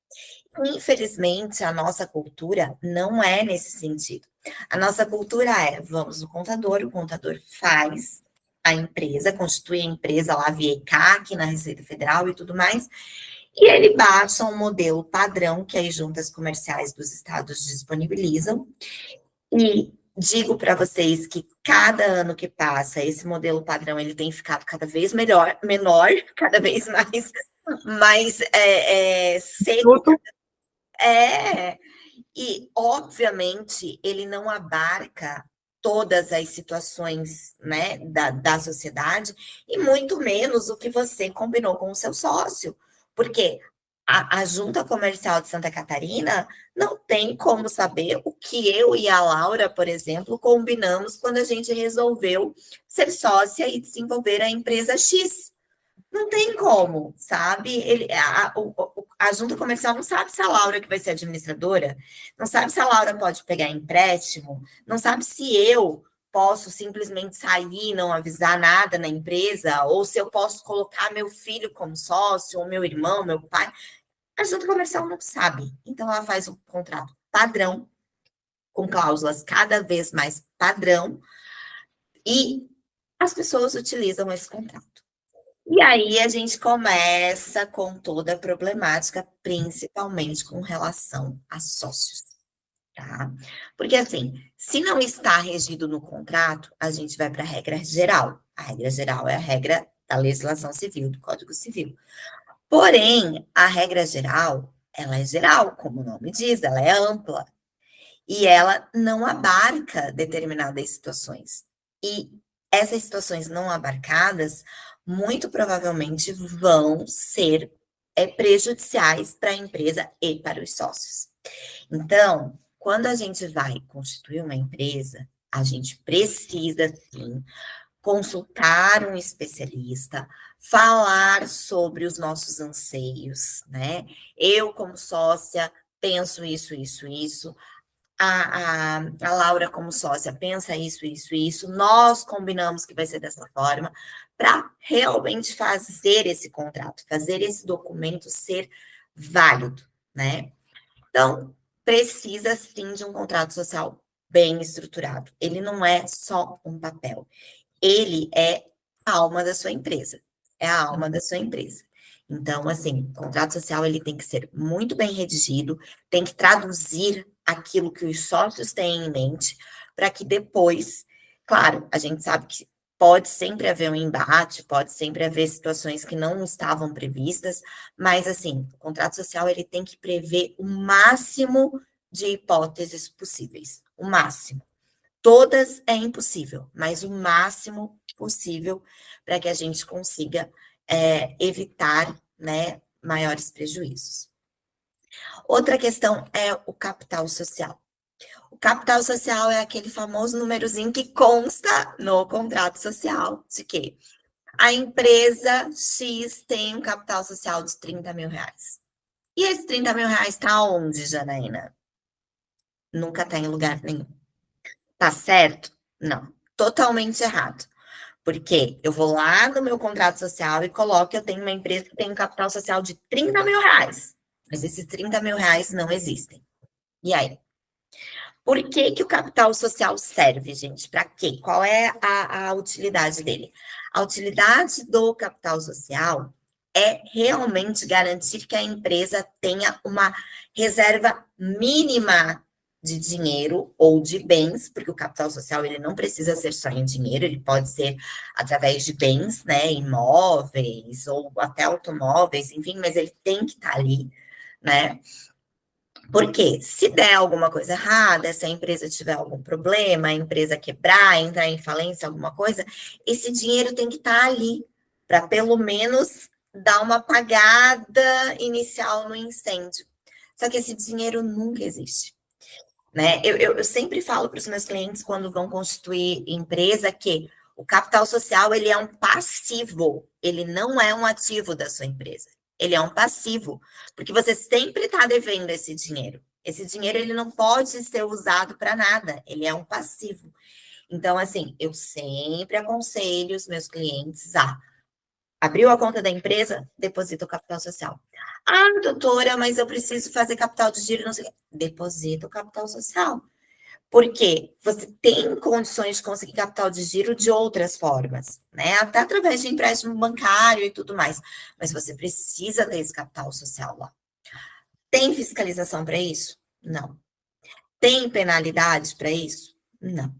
Infelizmente, a nossa cultura não é nesse sentido. A nossa cultura é, vamos no contador, o contador faz a empresa, constitui a empresa lá via ECAC, na Receita Federal e tudo mais, e ele baixa um modelo padrão que as juntas comerciais dos estados disponibilizam, e digo para vocês que cada ano que passa, esse modelo padrão ele tem ficado cada vez menor, cada vez mais seco. É, e obviamente ele não abarca todas as situações, né, da sociedade, e muito menos o que você combinou com o seu sócio, porque a Junta Comercial de Santa Catarina não tem como saber o que eu e a Laura, por exemplo, combinamos quando a gente resolveu ser sócia e desenvolver a empresa X. Não tem como, sabe? A junta comercial não sabe se a Laura que vai ser administradora, não sabe se a Laura pode pegar empréstimo, não sabe se eu posso simplesmente sair e não avisar nada na empresa, ou se eu posso colocar meu filho como sócio, ou meu irmão, meu pai. A junta comercial não sabe. Então, ela faz um contrato padrão, com cláusulas cada vez mais padrão, e as pessoas utilizam esse contrato. E aí a gente começa com toda a problemática, principalmente com relação a sócios, tá? Porque assim, se não está regido no contrato, a gente vai para a regra geral. A regra geral é a regra da legislação civil, do Código Civil. Porém, a regra geral, ela é geral, como o nome diz, ela é ampla. E ela não abarca determinadas situações. E essas situações não abarcadas, muito provavelmente, vão ser prejudiciais para a empresa e para os sócios. Então, quando a gente vai constituir uma empresa, a gente precisa, sim, consultar um especialista, falar sobre os nossos anseios, né? Eu, como sócia, penso isso. A Laura, como sócia, pensa isso. Nós combinamos que vai ser dessa forma, para realmente fazer esse contrato, fazer esse documento ser válido, né? Então, precisa sim de um contrato social bem estruturado. Ele não é só um papel, ele é a alma da sua empresa. É a alma da sua empresa. Então, assim, o contrato social ele tem que ser muito bem redigido, tem que traduzir aquilo que os sócios têm em mente, para que depois, claro, a gente sabe que pode sempre haver um embate, pode sempre haver situações que não estavam previstas, mas assim, o contrato social ele tem que prever o máximo de hipóteses possíveis, o máximo. Todas é impossível, mas o máximo possível para que a gente consiga evitar, né, maiores prejuízos. Outra questão é o capital social. O capital social é aquele famoso númerozinho que consta no contrato social de que a empresa X tem um capital social de 30 mil reais. E esse 30 mil reais está onde, Janaína? Nunca está em lugar nenhum. Tá certo? Não. Totalmente errado. Porque eu vou lá no meu contrato social e coloco que eu tenho uma empresa que tem um capital social de 30 mil reais. Mas esses 30 mil reais não existem. E aí? Por que que o capital social serve, gente? Para quê? Qual é a utilidade dele? A utilidade do capital social é realmente garantir que a empresa tenha uma reserva mínima de dinheiro ou de bens, porque o capital social ele não precisa ser só em dinheiro, ele pode ser através de bens, né, imóveis ou até automóveis, enfim, mas ele tem que estar ali, né? Porque se der alguma coisa errada, se a empresa tiver algum problema, a empresa quebrar, entrar em falência, alguma coisa, esse dinheiro tem que estar ali para pelo menos dar uma apagada inicial no incêndio. Só que esse dinheiro nunca existe. Né? Eu sempre falo para os meus clientes quando vão constituir empresa que o capital social ele é um passivo, ele não é um ativo da sua empresa. Ele é um passivo, porque você sempre está devendo esse dinheiro. Esse dinheiro ele não pode ser usado para nada, ele é um passivo. Então, assim, eu sempre aconselho os meus clientes a abriu a conta da empresa, deposita o capital social. Ah, doutora, mas eu preciso fazer capital de giro, não sei o quê. Deposita o capital social. Porque você tem condições de conseguir capital de giro de outras formas, né? Até através de empréstimo bancário e tudo mais. Mas você precisa ter esse capital social lá. Tem fiscalização para isso? Não. Tem penalidades para isso? Não.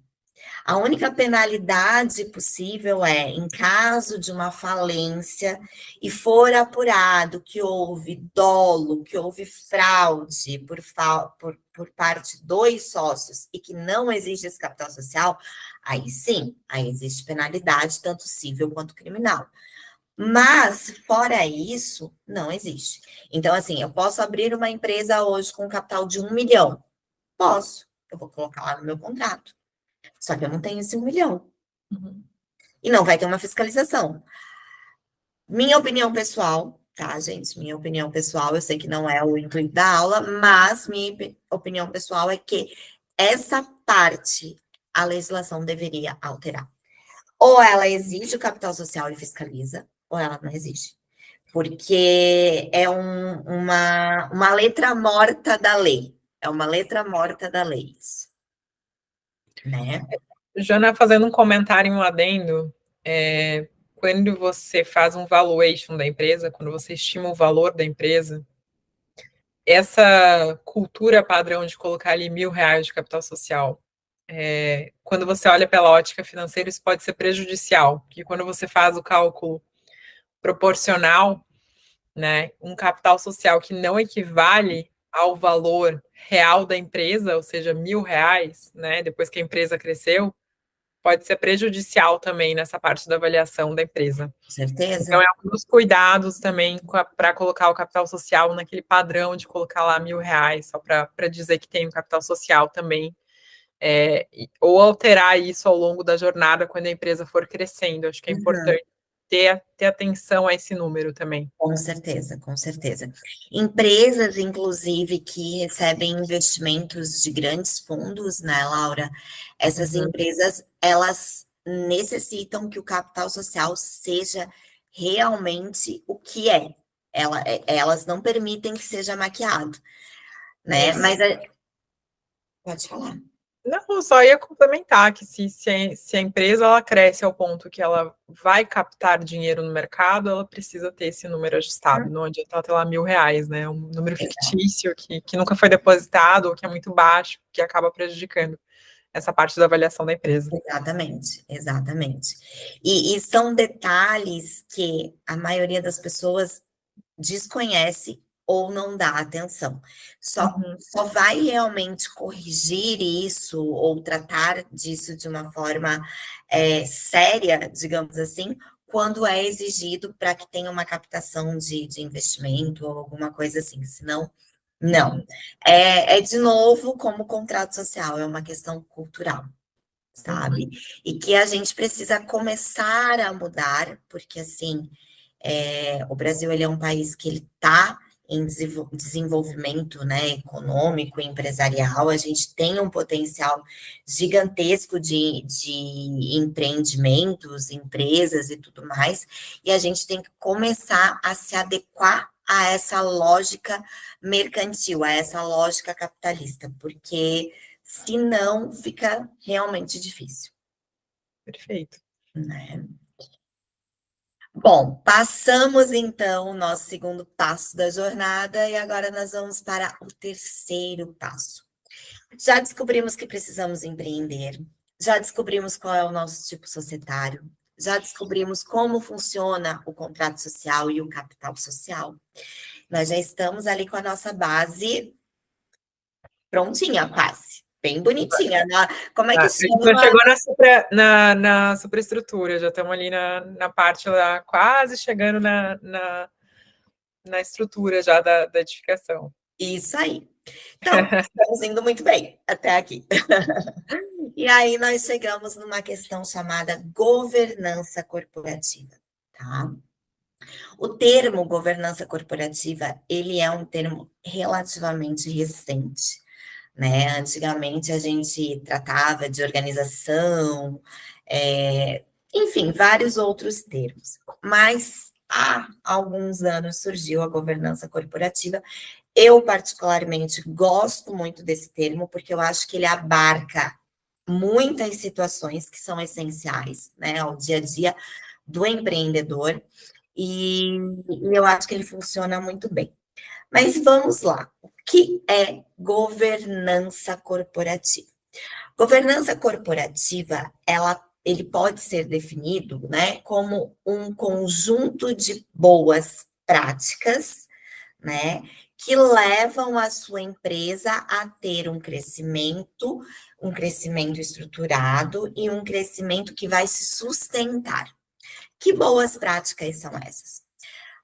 A única penalidade possível é, em caso de uma falência e for apurado que houve dolo, que houve fraude por parte dos sócios e que não existe esse capital social, aí sim, aí existe penalidade, tanto civil quanto criminal. Mas, fora isso, não existe. Então, assim, eu posso abrir uma empresa hoje com um capital de 1 milhão? Posso. Eu vou colocar lá no meu contrato. Só que eu não tenho esse 1 milhão. Uhum. E não vai ter uma fiscalização. Minha opinião pessoal, tá, gente? Minha opinião pessoal, eu sei que não é o intuito da aula, mas minha opinião pessoal é que essa parte a legislação deveria alterar. Ou ela exige o capital social e fiscaliza, ou ela não exige. Porque é uma letra morta da lei. É uma letra morta da lei, isso, né? Jana, fazendo um comentário, um adendo, quando você faz um valuation da empresa, quando você estima o valor da empresa, essa cultura padrão de colocar ali R$ 1.000 de capital social, quando você olha pela ótica financeira, isso pode ser prejudicial, porque quando você faz o cálculo proporcional, né, um capital social que não equivale ao valor real da empresa, ou seja, R$ 1.000, né, depois que a empresa cresceu, pode ser prejudicial também nessa parte da avaliação da empresa. Certeza? Então, é um dos cuidados também para colocar o capital social naquele padrão de colocar lá R$ 1.000, só para dizer que tem um capital social também, ou alterar isso ao longo da jornada quando a empresa for crescendo. Acho que é Uhum. importante ter atenção a esse número também. Com certeza, com certeza. Empresas, inclusive, que recebem investimentos de grandes fundos, né, Laura? Essas Uhum. empresas, elas necessitam que o capital social seja realmente o que é. Elas não permitem que seja maquiado, né? Isso. Pode falar. Não, eu só ia complementar que se a empresa ela cresce ao ponto que ela vai captar dinheiro no mercado, ela precisa ter esse número ajustado. Não adianta ela ter lá R$ 1.000, né? Um número fictício que nunca foi depositado ou que é muito baixo, que acaba prejudicando essa parte da avaliação da empresa. Exatamente, exatamente. E são detalhes que a maioria das pessoas desconhece ou não dá atenção. Uhum. Só vai realmente corrigir isso ou tratar disso de uma forma séria, digamos assim, quando é exigido para que tenha uma captação de investimento ou alguma coisa assim, senão, não. De novo, como contrato social, é uma questão cultural, sabe? E que a gente precisa começar a mudar, porque assim, o Brasil ele é um país que ele está em desenvolvimento, né, econômico e empresarial, a gente tem um potencial gigantesco de empreendimentos, empresas e tudo mais, e a gente tem que começar a se adequar a essa lógica mercantil, a essa lógica capitalista, porque senão fica realmente difícil, Perfeito. né? Bom, passamos então o nosso segundo passo da jornada e agora nós vamos para o terceiro passo. Já descobrimos que precisamos empreender, já descobrimos qual é o nosso tipo societário, já descobrimos como funciona o contrato social e o capital social. Nós já estamos ali com a nossa base prontinha, quase. Bem bonitinha, né? Como é A que gente já chama? chegou na superestrutura, já estamos ali na parte lá, quase chegando na estrutura já da edificação. Isso aí. Então, estamos indo muito bem até aqui. E aí nós chegamos numa questão chamada governança corporativa, tá? O termo governança corporativa, ele é um termo relativamente recente, né? Antigamente a gente tratava de organização, enfim, vários outros termos. Mas há alguns anos surgiu a governança corporativa. Eu, particularmente, gosto muito desse termo, porque eu acho que ele abarca muitas situações que são essenciais, né, ao dia a dia do empreendedor, e eu acho que ele funciona muito bem. Mas vamos lá, o que é governança corporativa? Governança corporativa, ele pode ser definido, né, como um conjunto de boas práticas, né, que levam a sua empresa a ter um crescimento estruturado e um crescimento que vai se sustentar. Que boas práticas são essas?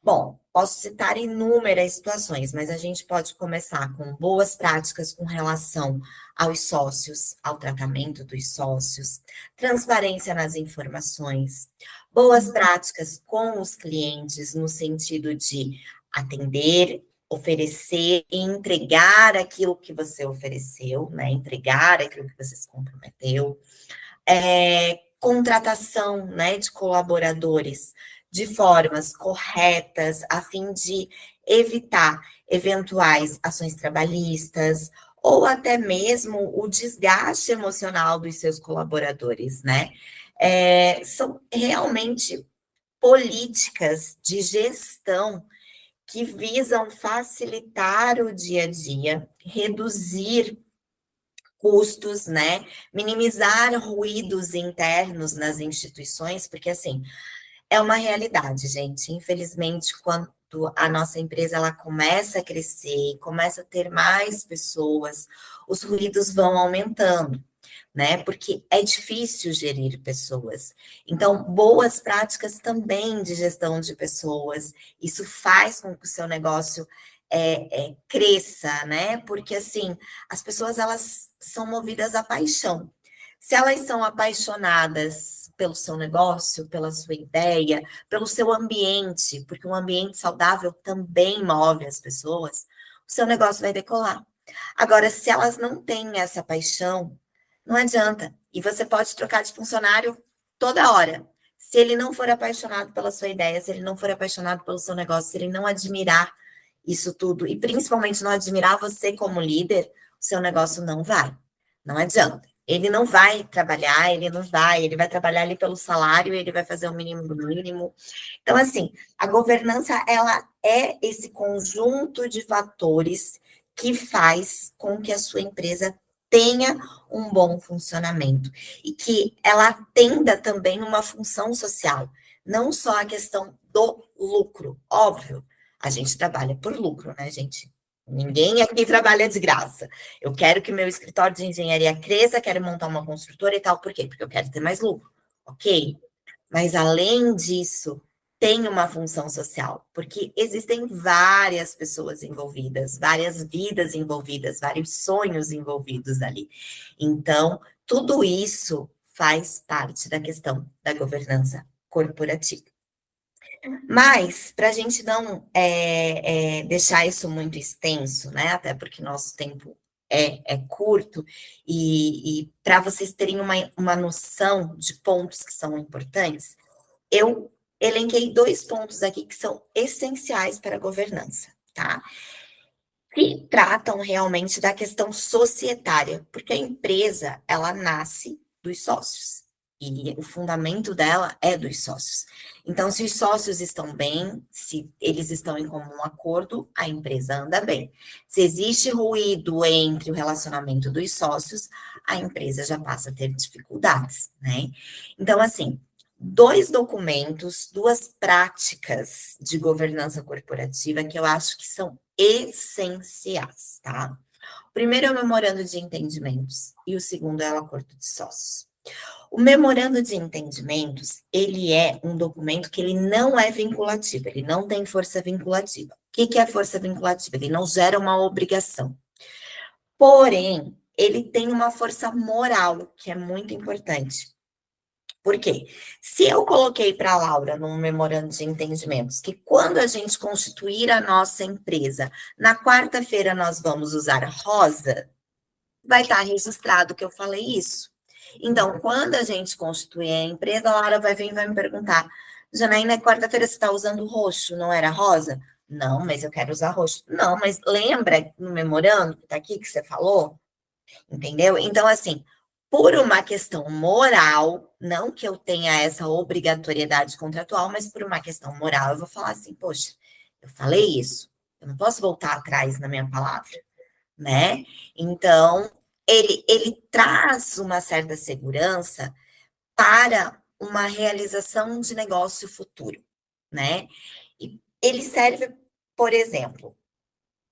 Bom, posso citar inúmeras situações, mas a gente pode começar com boas práticas com relação aos sócios, ao tratamento dos sócios, transparência nas informações, boas práticas com os clientes, no sentido de atender, oferecer e entregar aquilo que você ofereceu, né? Entregar aquilo que você se comprometeu. Contratação, né, de colaboradores de formas corretas, a fim de evitar eventuais ações trabalhistas, ou até mesmo o desgaste emocional dos seus colaboradores, né? São realmente políticas de gestão que visam facilitar o dia a dia, reduzir custos, né? Minimizar ruídos internos nas instituições, porque assim, é uma realidade, gente. Infelizmente, quando a nossa empresa ela começa a crescer, começa a ter mais pessoas, os ruídos vão aumentando, né? Porque é difícil gerir pessoas. Então, boas práticas também de gestão de pessoas, isso faz com que o seu negócio cresça, né? Porque assim, as pessoas elas são movidas à paixão. Se elas são apaixonadas pelo seu negócio, pela sua ideia, pelo seu ambiente, porque um ambiente saudável também move as pessoas, o seu negócio vai decolar. Agora, se elas não têm essa paixão, não adianta. E você pode trocar de funcionário toda hora. Se ele não for apaixonado pela sua ideia, se ele não for apaixonado pelo seu negócio, se ele não admirar isso tudo, e principalmente não admirar você como líder, o seu negócio não vai. Não adianta. Ele não vai trabalhar, ele vai trabalhar ali pelo salário, ele vai fazer o mínimo do mínimo. Então, assim, a governança, ela é esse conjunto de fatores que faz com que a sua empresa tenha um bom funcionamento e que ela atenda também uma função social, não só a questão do lucro, óbvio. A gente trabalha por lucro, né, gente? Ninguém aqui trabalha de graça. Eu quero que meu escritório de engenharia cresça, quero montar uma construtora e tal. Por quê? Porque eu quero ter mais lucro, ok? Mas além disso, tem uma função social, porque existem várias pessoas envolvidas, várias vidas envolvidas, vários sonhos envolvidos ali. Então, tudo isso faz parte da questão da governança corporativa. Mas, para a gente não deixar isso muito extenso, né? Até porque nosso tempo é curto, e para vocês terem uma noção de pontos que são importantes, eu elenquei 2 pontos aqui que são essenciais para a governança, tá? Que tratam realmente da questão societária, porque a empresa, ela nasce dos sócios, e o fundamento dela é dos sócios. Então, se os sócios estão bem, se eles estão em comum acordo, a empresa anda bem. Se existe ruído entre o relacionamento dos sócios, a empresa já passa a ter dificuldades, né? Então, assim, 2 documentos, 2 práticas de governança corporativa que eu acho que são essenciais, tá? O primeiro é o memorando de entendimentos e o segundo é o acordo de sócios. O memorando de entendimentos, ele é um documento que ele não é vinculativo, ele não tem força vinculativa. O que é força vinculativa? Ele não gera uma obrigação. Porém, ele tem uma força moral, que é muito importante. Por quê? Se eu coloquei para a Laura num memorando de entendimentos que quando a gente constituir a nossa empresa, na quarta-feira nós vamos usar rosa, vai estar registrado que eu falei isso. Então, quando a gente constituir a empresa, a Laura vai vir e vai me perguntar: Janaína, quarta-feira você está usando roxo, não era rosa? Não, mas eu quero usar roxo. Não, mas lembra no memorando que está aqui que você falou? Entendeu? Então, assim, por uma questão moral, não que eu tenha essa obrigatoriedade contratual, mas por uma questão moral, eu vou falar assim, poxa, eu falei isso, eu não posso voltar atrás na minha palavra, né? Então, ele traz uma certa segurança para uma realização de negócio futuro, né? E ele serve, por exemplo,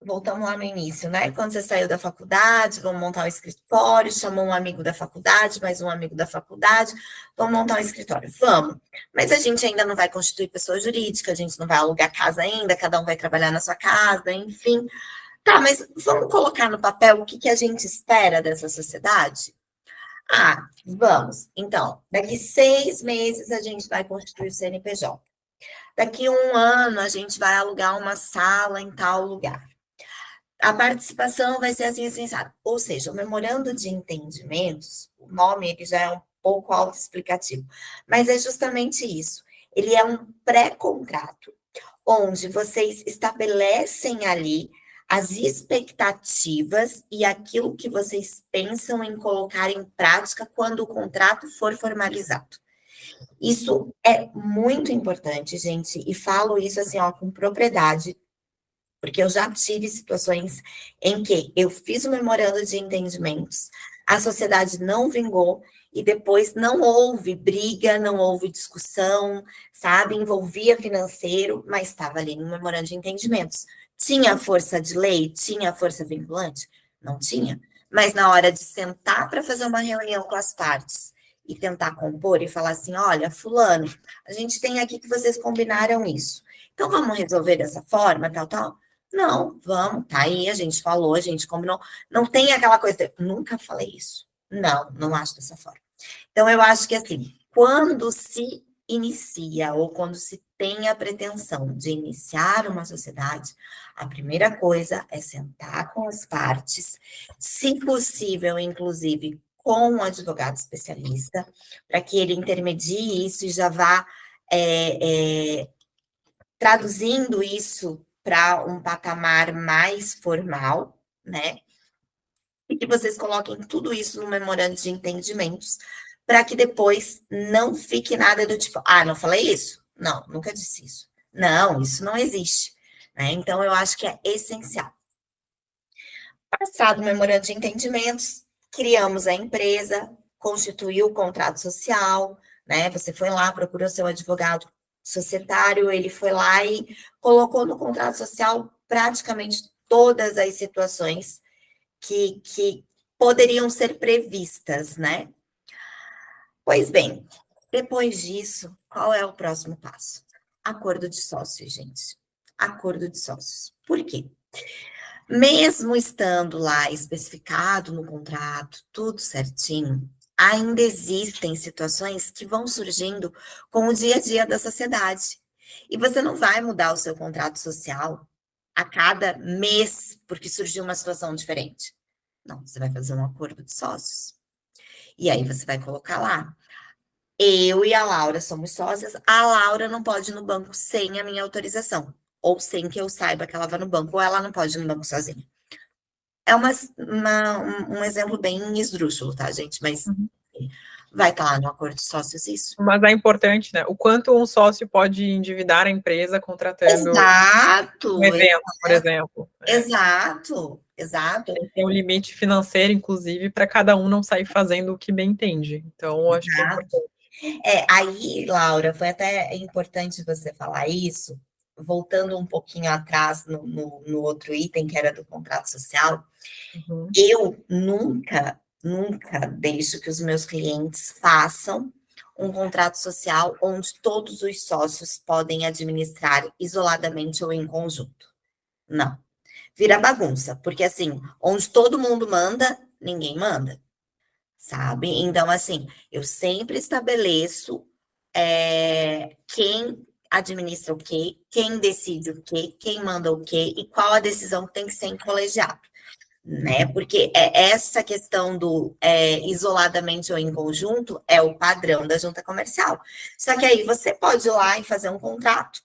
voltamos lá no início, né? Quando você saiu da faculdade, vamos montar um escritório, chamou um amigo da faculdade, mais um amigo da faculdade, vamos montar um escritório. Vamos. Mas a gente ainda não vai constituir pessoa jurídica, a gente não vai alugar casa ainda, cada um vai trabalhar na sua casa, enfim. Tá, mas vamos colocar no papel o que, que a gente espera dessa sociedade? Ah, vamos. Então, daqui 6 meses a gente vai constituir o CNPJ. Daqui 1 ano a gente vai alugar uma sala em tal lugar. A participação vai ser assim, assim, sabe? Ou seja, o memorando de entendimentos, o nome ele já é um pouco autoexplicativo, mas é justamente isso. Ele é um pré-contrato, onde vocês estabelecem ali as expectativas e aquilo que vocês pensam em colocar em prática quando o contrato for formalizado. Isso é muito importante, gente, e falo isso assim, ó, com propriedade, porque eu já tive situações em que eu fiz o memorando de entendimentos, a sociedade não vingou e depois não houve briga, não houve discussão, sabe? Envolvia financeiro, mas estava ali no memorando de entendimentos. Tinha força de lei? Tinha força vinculante? Não tinha. Mas na hora de sentar para fazer uma reunião com as partes e tentar compor e falar assim: olha, fulano, a gente tem aqui que vocês combinaram isso. Então vamos resolver dessa forma, tal, tal. Não, vamos, tá aí, a gente falou, a gente combinou. Não tem aquela coisa, nunca falei isso. Não, não acho dessa forma. Então, eu acho que assim, quando se inicia ou quando se tem a pretensão de iniciar uma sociedade, a primeira coisa é sentar com as partes, se possível, inclusive, com um advogado especialista, para que ele intermedie isso e já vá traduzindo isso para um patamar mais formal, né? E que vocês coloquem tudo isso no memorando de entendimentos, para que depois não fique nada do tipo, ah, não falei isso? Não, nunca disse isso. Não, isso não existe. Né? Então, eu acho que é essencial. Passado o memorando de entendimentos, criamos a empresa, constituiu o contrato social, né? Você foi lá, procurou seu advogado societário, ele foi lá e colocou no contrato social praticamente todas as situações que poderiam ser previstas, né? Pois bem, depois disso, qual é o próximo passo? Acordo de sócios, gente. Acordo de sócios. Por quê? Mesmo estando lá especificado no contrato, tudo certinho, ainda existem situações que vão surgindo com o dia a dia da sociedade. E você não vai mudar o seu contrato social a cada mês porque surgiu uma situação diferente. Não, você vai fazer um acordo de sócios. E aí você vai colocar lá. Eu e a Laura somos sócias, a Laura não pode ir no banco sem a minha autorização. Ou sem que eu saiba que ela vá no banco, ou ela não pode ir no banco sozinha. É um exemplo bem esdrúxulo, tá, gente? Mas vai estar lá no acordo de sócios isso. Mas é importante, né? O quanto um sócio pode endividar a empresa contratando Exato, um evento, por exemplo. exato, exato. Tem que ter um limite financeiro, inclusive, para cada um não sair fazendo o que bem entende. Então, acho que é importante. Aí, Laura, foi até importante você falar isso, voltando um pouquinho atrás no outro item, que era do contrato social. Uhum. Eu nunca deixo que os meus clientes façam um contrato social onde todos os sócios podem administrar isoladamente ou em conjunto. Não. Vira bagunça, porque assim, onde todo mundo manda, ninguém manda, sabe? Então, assim, eu sempre estabeleço quem administra o quê, quem decide o quê, quem manda o quê e qual a decisão que tem que ser em colegiado. Né? Porque essa questão do isoladamente ou em conjunto é o padrão da junta comercial. Só que aí você pode ir lá e fazer um contrato,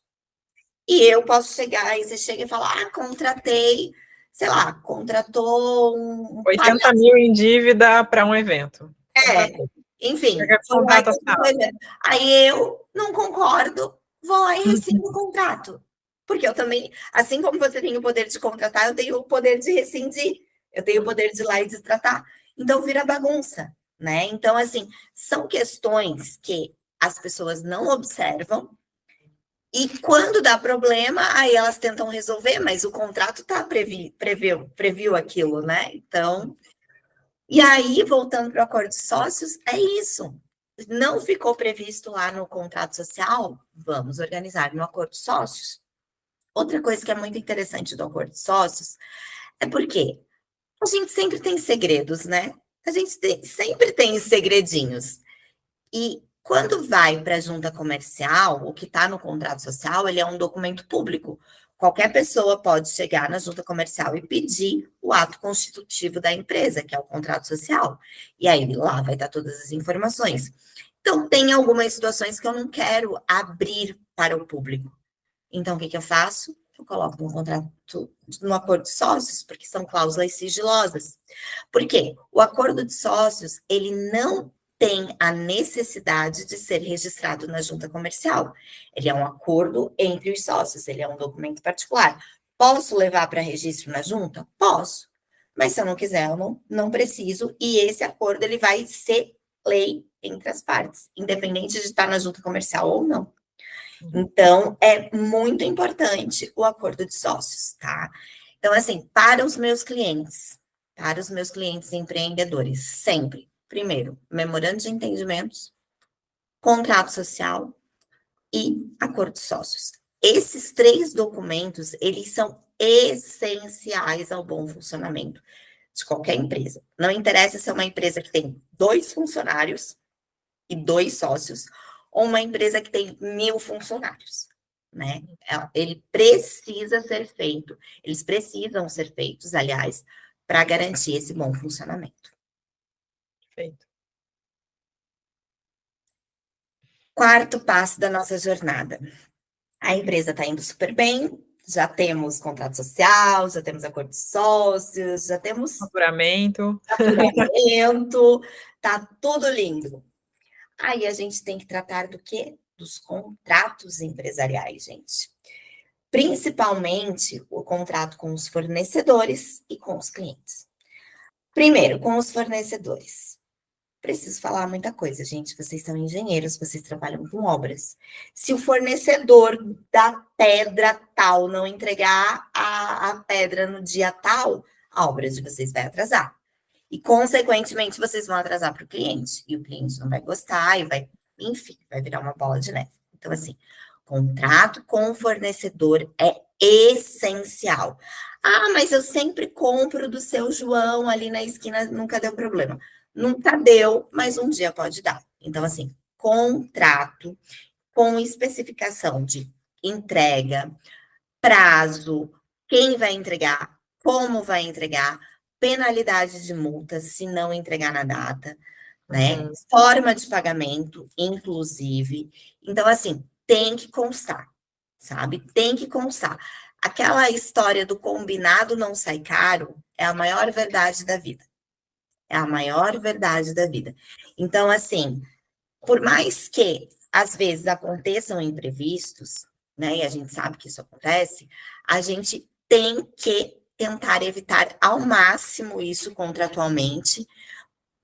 e eu posso chegar, aí você chega e fala, ah, contratei, sei lá, contratou um 80 mil em dívida para um evento. Enfim, foi lá e aí eu não concordo, vou lá e rescindo o contrato. Porque eu também, assim como você tem o poder de contratar, eu tenho o poder de rescindir. Eu tenho o poder de ir lá e destratar. Então, vira bagunça, né? Então, assim, são questões que as pessoas não observam, e quando dá problema, aí elas tentam resolver, mas o contrato tá previu aquilo, né? Então, e aí, voltando para o acordo de sócios, é isso. Não ficou previsto lá no contrato social? Vamos organizar no acordo de sócios. Outra coisa que é muito interessante do acordo de sócios é porque a gente sempre tem segredos, né? A gente sempre tem segredinhos. E quando vai para a junta comercial, o que está no contrato social, ele é um documento público. Qualquer pessoa pode chegar na junta comercial e pedir o ato constitutivo da empresa, que é o contrato social. E aí lá vai estar todas as informações. Então, tem algumas situações que eu não quero abrir para o público. Então, o que eu faço? Eu coloco no contrato, no acordo de sócios, porque são cláusulas sigilosas. Por quê? O acordo de sócios, ele não tem a necessidade de ser registrado na junta comercial. Ele é um acordo entre os sócios, ele é um documento particular. Posso levar para registro na junta? Posso. Mas se eu não quiser, eu não preciso. E esse acordo, ele vai ser lei entre as partes, independente de estar na junta comercial ou não. Então, é muito importante o acordo de sócios, tá? Então, assim, para os meus clientes empreendedores, sempre, primeiro, memorando de entendimentos, contrato social e acordo de sócios. Esses três documentos, eles são essenciais ao bom funcionamento de qualquer empresa. Não interessa se é uma empresa que tem 2 funcionários e 2 sócios, ou uma empresa que tem 1.000 funcionários, né? Ele precisa ser feito, eles precisam ser feitos, aliás, para garantir esse bom funcionamento. Perfeito. Quarto passo da nossa jornada. A empresa está indo super bem, já temos contrato social, já temos acordo de sócios, já temos Faturamento. tá tudo lindo. Aí a gente tem que tratar do quê? Dos contratos empresariais, gente. Principalmente o contrato com os fornecedores e com os clientes. Primeiro, com os fornecedores. Preciso falar muita coisa, gente. Vocês são engenheiros, vocês trabalham com obras. Se o fornecedor da pedra tal não entregar a pedra no dia tal, a obra de vocês vai atrasar. E, consequentemente, vocês vão atrasar para o cliente. E o cliente não vai gostar e vai, enfim, vai virar uma bola de neve. Então, assim, contrato com o fornecedor é essencial. Ah, mas eu sempre compro do seu João ali na esquina, nunca deu problema. Nunca deu, mas um dia pode dar. Então, assim, contrato com especificação de entrega, prazo, quem vai entregar, como vai entregar, penalidade de multa se não entregar na data, né? Forma de pagamento, inclusive. Então, assim, tem que constar, sabe? Tem que constar. Aquela história do combinado não sai caro é a maior verdade da vida. É a maior verdade da vida. Então, assim, por mais que às vezes aconteçam imprevistos, né? E a gente sabe que isso acontece, a gente tem que tentar evitar ao máximo isso contratualmente,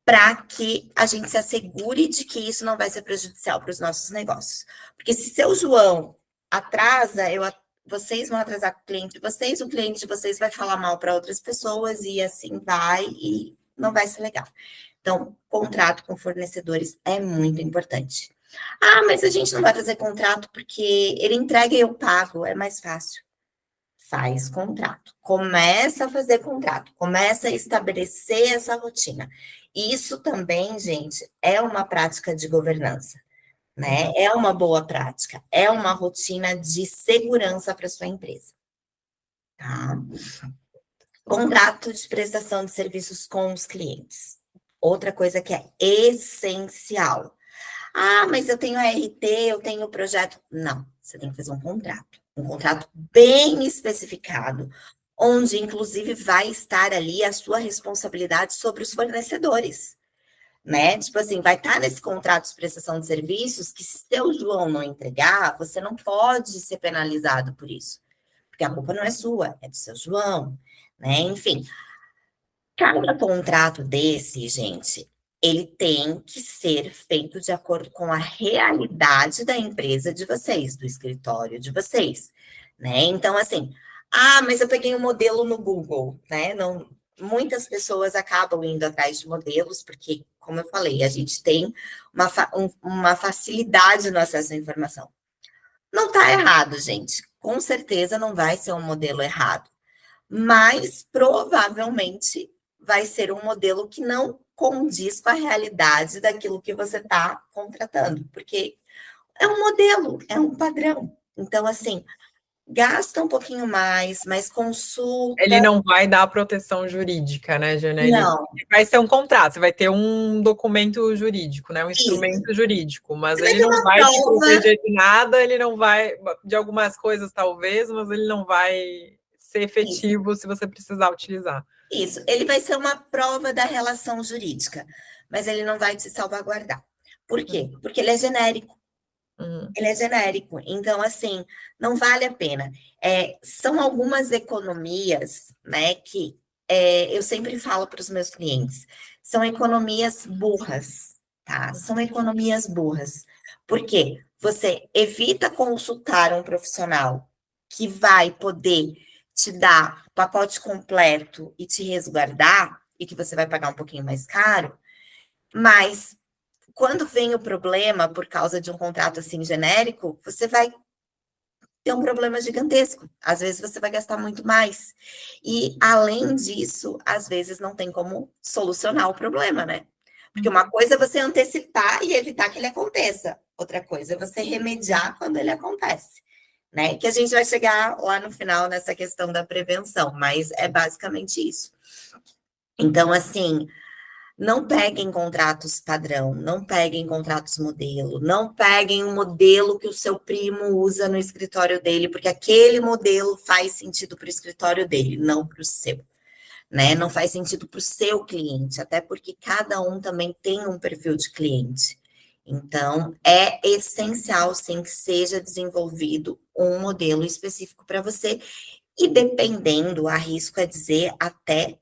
para que a gente se assegure de que isso não vai ser prejudicial para os nossos negócios. Porque se seu João atrasa, vocês vão atrasar com o cliente de vocês vai falar mal para outras pessoas e assim vai, e não vai ser legal. Então, contrato com fornecedores é muito importante. Ah, mas a gente não vai fazer contrato porque ele entrega e eu pago, é mais fácil. Faz contrato, começa a fazer contrato, começa a estabelecer essa rotina. Isso também, gente, é uma prática de governança, né? É uma boa prática, é uma rotina de segurança para sua empresa, tá? Contrato de prestação de serviços com os clientes. Outra coisa que é essencial. Ah, mas eu tenho RT, eu tenho projeto. Não, você tem que fazer um contrato bem especificado, onde inclusive vai estar ali a sua responsabilidade sobre os fornecedores, né? Tipo assim, vai estar nesse contrato de prestação de serviços que se seu João não entregar, você não pode ser penalizado por isso, porque a culpa não é sua, é do seu João, né? Enfim, Cada contrato desse, gente, ele tem que ser feito de acordo com a realidade da empresa de vocês, do escritório de vocês, né? Então, assim, mas eu peguei um modelo no Google, né? Não, muitas pessoas acabam indo atrás de modelos, porque, como eu falei, a gente tem uma facilidade no acesso à informação. Não está errado, gente. Com certeza não vai ser um modelo errado, mas provavelmente vai ser um modelo que não condiz com a realidade daquilo que você está contratando, porque é um modelo, é um padrão. Então, assim, gasta um pouquinho mais, mas Ele consulta. não vai dar proteção jurídica, né, Jana? Ele Não, vai ser um contrato, você vai ter um documento jurídico, né, um isso. instrumento jurídico, mas Você vai ele ter não uma vai te prova. proteger de nada, ele não vai, de algumas coisas talvez, mas ele não vai ser Isso, efetivo se você precisar utilizar. isso. Ele vai ser uma prova da relação jurídica, mas ele não vai te salvaguardar. Por quê? Porque ele é genérico. Uhum. Ele é genérico, então, assim, não vale a pena. São algumas economias, né, que eu sempre falo para os meus clientes, são economias burras, tá? São economias burras. Por quê? Você evita consultar um profissional que vai poder te dar o pacote completo e te resguardar, e que você vai pagar um pouquinho mais caro, mas quando vem o problema por causa de um contrato assim genérico, você vai ter um problema gigantesco. Às vezes você vai gastar muito mais. E, além disso, às vezes não tem como solucionar o problema, né? Porque uma coisa é você antecipar e evitar que ele aconteça. Outra coisa é você remediar quando ele acontece, né? Que a gente vai chegar lá no final nessa questão da prevenção, mas é basicamente isso. Então, assim, não peguem contratos padrão, não peguem contratos modelo, não peguem um modelo que o seu primo usa no escritório dele, porque aquele modelo faz sentido para o escritório dele, não para o seu, né? Não faz sentido para o seu cliente, até porque cada um também tem um perfil de cliente. Então, é essencial, sim, que seja desenvolvido um modelo específico para você, e dependendo, arrisco a dizer, até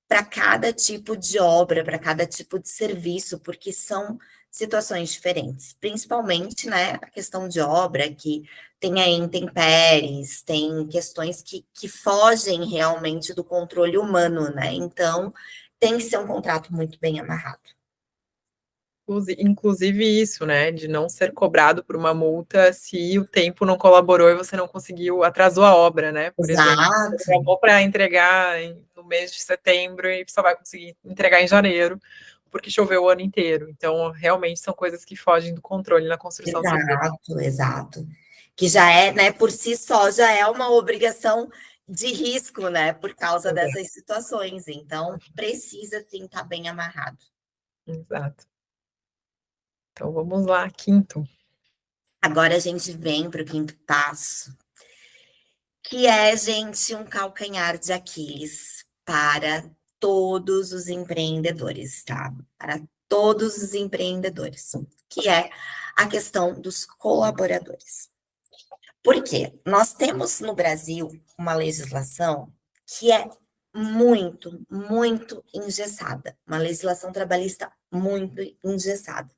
para cada tipo de obra, para cada tipo de serviço, porque são situações diferentes. Principalmente, né, a questão de obra, que tem aí intempéries, tem questões que fogem realmente do controle humano, né? Então, tem que ser um contrato muito bem amarrado. Inclusive isso, né, de não ser cobrado por uma multa se o tempo não colaborou e você não conseguiu, atrasou a obra, né, por exemplo. Você Exato, programou para entregar no mês de setembro e só vai conseguir entregar em janeiro, porque choveu o ano inteiro. Então, realmente são coisas que fogem do controle na construção civil. exato, exato. Que já é, né, por si só, já é uma obrigação de risco, né, por causa dessas situações. Então, precisa sim estar bem amarrado. Exato. Então, vamos lá, quinto. Agora a gente vem para o quinto passo, que é, gente, um calcanhar de Aquiles para todos os empreendedores, tá? Para todos os empreendedores, que é a questão dos colaboradores. Por quê? Nós temos no Brasil uma legislação que é muito, muito engessada, uma legislação trabalhista muito engessada.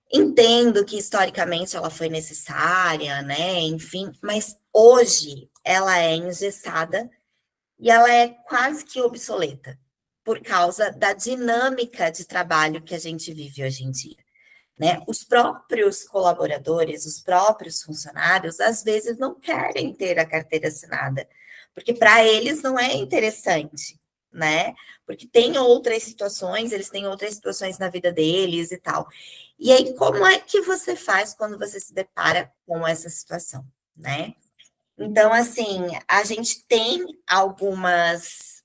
Entendo que historicamente ela foi necessária, né? Enfim, mas hoje ela é engessada e ela é quase que obsoleta por causa da dinâmica de trabalho que a gente vive hoje em dia, né? Os próprios colaboradores, os próprios funcionários, às vezes não querem ter a carteira assinada, porque para eles não é interessante, né? Porque tem outras situações, eles têm outras situações na vida deles e tal. E aí, como é que você faz quando você se depara com essa situação, né? Então, assim, a gente tem alguns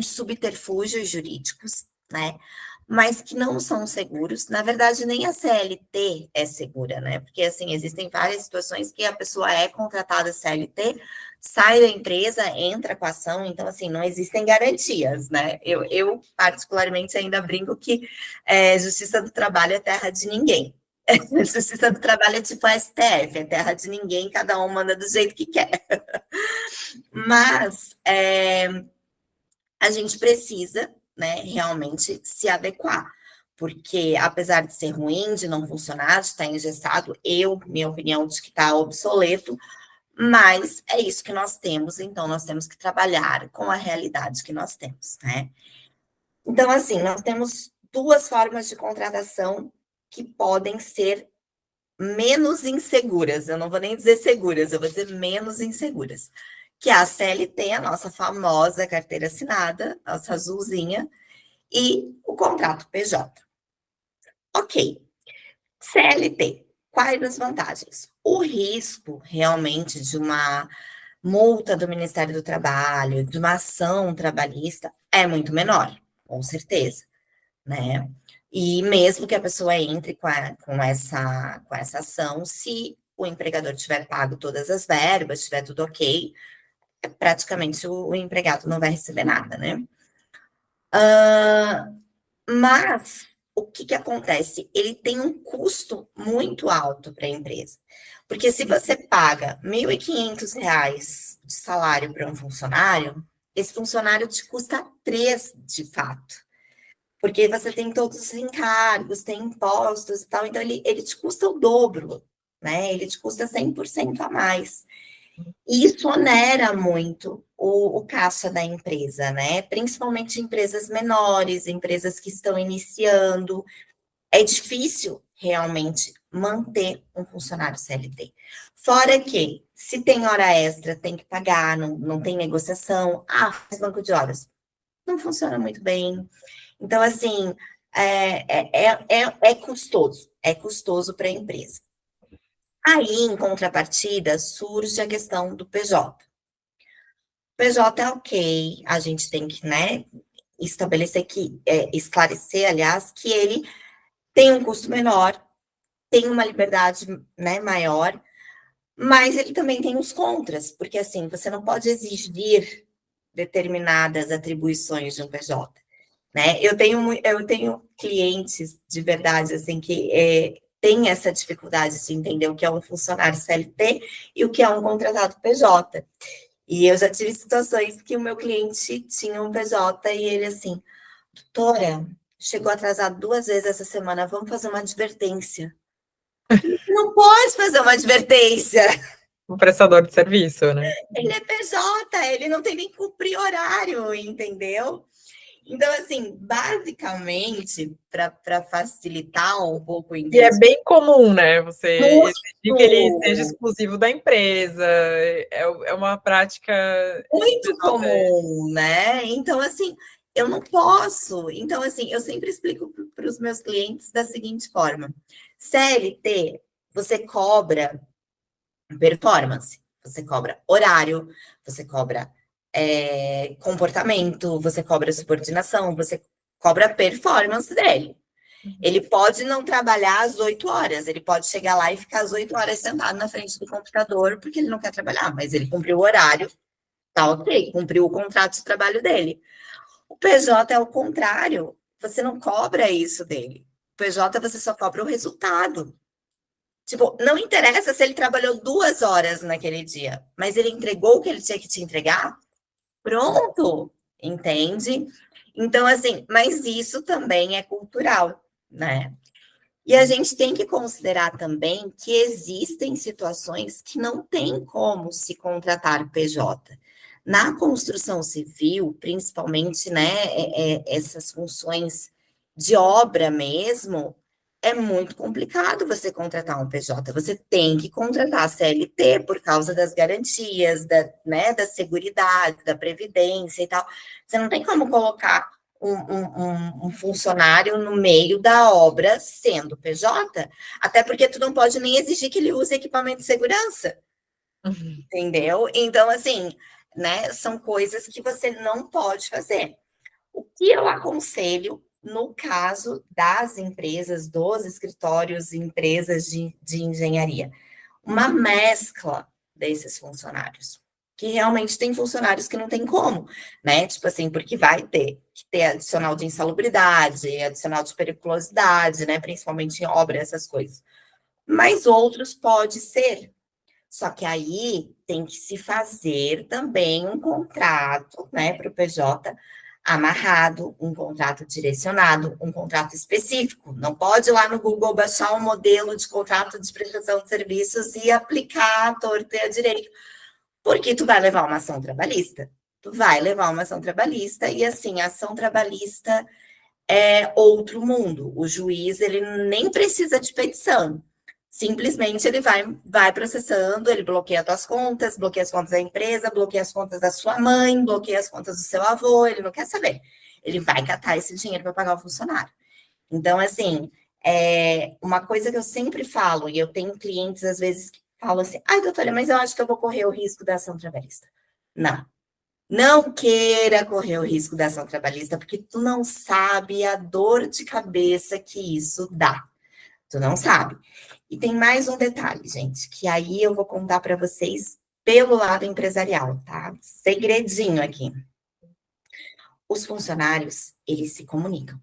subterfúgios jurídicos, né? Mas que não são seguros. Na verdade, nem a CLT é segura, né? Porque, assim, existem várias situações que a pessoa é contratada CLT, sai da empresa, entra com a ação, então, assim, não existem garantias, né? Eu particularmente, ainda brinco que Justiça do Trabalho é terra de ninguém. Justiça do Trabalho é tipo a STF, é terra de ninguém, cada um manda do jeito que quer. Mas a gente precisa, né, realmente se adequar. Porque, apesar de ser ruim, de não funcionar, de estar engessado, minha opinião, de que está obsoleto, mas é isso que nós temos, então nós temos que trabalhar com a realidade que nós temos, né? Então, assim, nós temos duas formas de contratação que podem ser menos inseguras. Eu não vou nem dizer seguras, eu vou dizer menos inseguras. Que é a CLT, a nossa famosa carteira assinada, nossa azulzinha, e o contrato PJ. Ok, CLT, quais as vantagens? O risco realmente de uma multa do Ministério do Trabalho, de uma ação trabalhista, é muito menor, com certeza, né? E mesmo que a pessoa entre com essa ação, se o empregador tiver pago todas as verbas, tiver tudo ok, praticamente o empregado não vai receber nada, né? Mas o que acontece? Ele tem um custo muito alto para a empresa. Porque se você paga R$ 1.500 de salário para um funcionário, esse funcionário te custa 3 de fato. Porque você tem todos os encargos, tem impostos e tal, então ele te custa o dobro, né? Ele te custa 100% a mais. E isso onera muito o caixa da empresa, né? Principalmente empresas menores, empresas que estão iniciando. É difícil realmente manter um funcionário CLT. Fora que, se tem hora extra, tem que pagar, não tem negociação. Ah, faz banco de horas. Não funciona muito bem. Então, assim, é custoso para a empresa. Aí, em contrapartida, surge a questão do PJ. PJ é ok, a gente tem que, né, estabelecer esclarecer, aliás, que ele tem um custo menor, tem uma liberdade, né, maior, mas ele também tem os contras, porque assim, você não pode exigir determinadas atribuições de um PJ, né? Eu tenho clientes de verdade, assim, que têm essa dificuldade de entender o que é um funcionário CLT e o que é um contratado PJ. E eu já tive situações que o meu cliente tinha um PJ e ele assim, doutora, chegou atrasado 2 vezes essa semana, vamos fazer uma advertência. Não pode fazer uma advertência. Um prestador de serviço, né? Ele é PJ, ele não tem nem que cumprir horário, entendeu? Então, assim, basicamente, para facilitar um pouco o E é entendimento, bem comum, né? Você exigir que ele seja muito, exclusivo da empresa. É uma prática. muito comum, né? Então, assim, eu não posso. Então, assim, eu sempre explico para os meus clientes da seguinte forma: CLT, você cobra performance, você cobra horário, você cobra comportamento, você cobra subordinação, você cobra performance dele. Ele pode não trabalhar às 8 horas, ele pode chegar lá e ficar às 8 horas sentado na frente do computador porque ele não quer trabalhar, mas ele cumpriu o horário, tá ok, cumpriu o contrato de trabalho dele. O PJ é o contrário, você não cobra isso dele. O PJ você só cobra o resultado. Tipo, não interessa se ele trabalhou 2 horas naquele dia, mas ele entregou o que ele tinha que te entregar, pronto, entende? Então, assim, mas isso também é cultural, né? E a gente tem que considerar também que existem situações que não tem como se contratar PJ. Na construção civil, principalmente, né, essas funções de obra mesmo, é muito complicado você contratar um PJ. Você tem que contratar a CLT por causa das garantias, né, da seguridade, da previdência e tal. Você não tem como colocar um funcionário no meio da obra sendo PJ, até porque tu não pode nem exigir que ele use equipamento de segurança, entendeu? Então, assim, né, são coisas que você não pode fazer. O que eu aconselho no caso das empresas, dos escritórios e empresas de engenharia? Uma mescla desses funcionários. Que realmente tem funcionários que não tem como, né? Tipo assim, porque vai ter que ter adicional de insalubridade, adicional de periculosidade, né? Principalmente em obra, essas coisas. Mas outros pode ser. Só que aí tem que se fazer também um contrato, né, para o PJ, amarrado, um contrato direcionado, um contrato específico. Não pode ir lá no Google baixar um modelo de contrato de prestação de serviços e aplicar à torta e à direito, porque tu vai levar uma ação trabalhista. Tu vai levar uma ação trabalhista e, assim, a ação trabalhista é outro mundo. O juiz, ele nem precisa de petição. Simplesmente ele vai processando, ele bloqueia as tuas contas, bloqueia as contas da empresa, bloqueia as contas da sua mãe, bloqueia as contas do seu avô, ele não quer saber. Ele vai catar esse dinheiro para pagar o funcionário. Então, assim, uma coisa que eu sempre falo, e eu tenho clientes, às vezes, que falam assim, ai, doutora, mas eu acho que eu vou correr o risco da ação trabalhista. Não. Não queira correr o risco da ação trabalhista, porque tu não sabe a dor de cabeça que isso dá. Tu não sabe. E tem mais um detalhe, gente, que aí eu vou contar para vocês pelo lado empresarial, tá? Segredinho aqui. Os funcionários, eles se comunicam.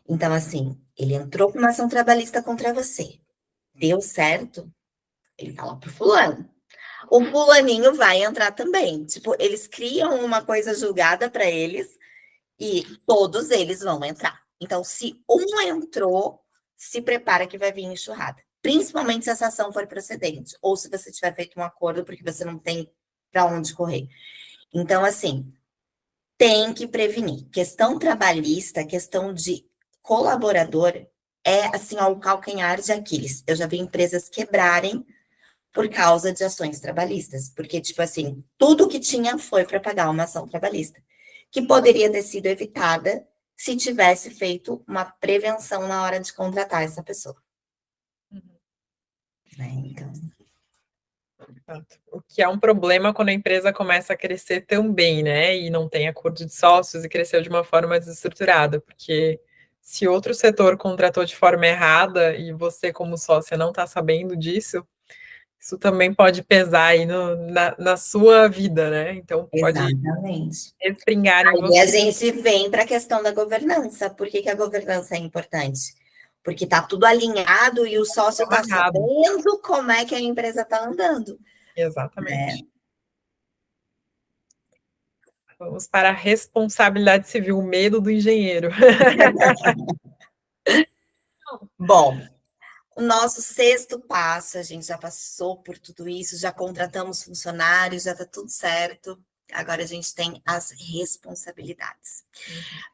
Então, assim, ele entrou com uma ação trabalhista contra você. Deu certo? Ele fala pro fulano. O fulaninho vai entrar também. Tipo, eles criam uma coisa julgada para eles e todos eles vão entrar. Então, se um entrou, se prepara que vai vir enxurrada. Principalmente se essa ação for procedente, ou se você tiver feito um acordo porque você não tem para onde correr. Então, assim, tem que prevenir. Questão trabalhista, questão de colaborador, é assim, ó, o calcanhar de Aquiles. Eu já vi empresas quebrarem por causa de ações trabalhistas, porque, tipo assim, tudo que tinha foi para pagar uma ação trabalhista, que poderia ter sido evitada se tivesse feito uma prevenção na hora de contratar essa pessoa. Né? Então, o que é um problema quando a empresa começa a crescer também, né? E não tem acordo de sócios e cresceu de uma forma desestruturada, porque se outro setor contratou de forma errada e você, como sócia, não está sabendo disso, isso também pode pesar aí na sua vida, né? Então pode exatamente. respingar em Aí a você. gente vem para a questão da governança. Por que a governança é importante? Porque está tudo alinhado e o sócio está Amarrado. sabendo como é que a empresa está andando. Né? Exatamente. Vamos para a responsabilidade civil, o medo do engenheiro. Bom, o nosso sexto passo, a gente já passou por tudo isso, já contratamos funcionários, já está tudo certo. Agora a gente tem as responsabilidades.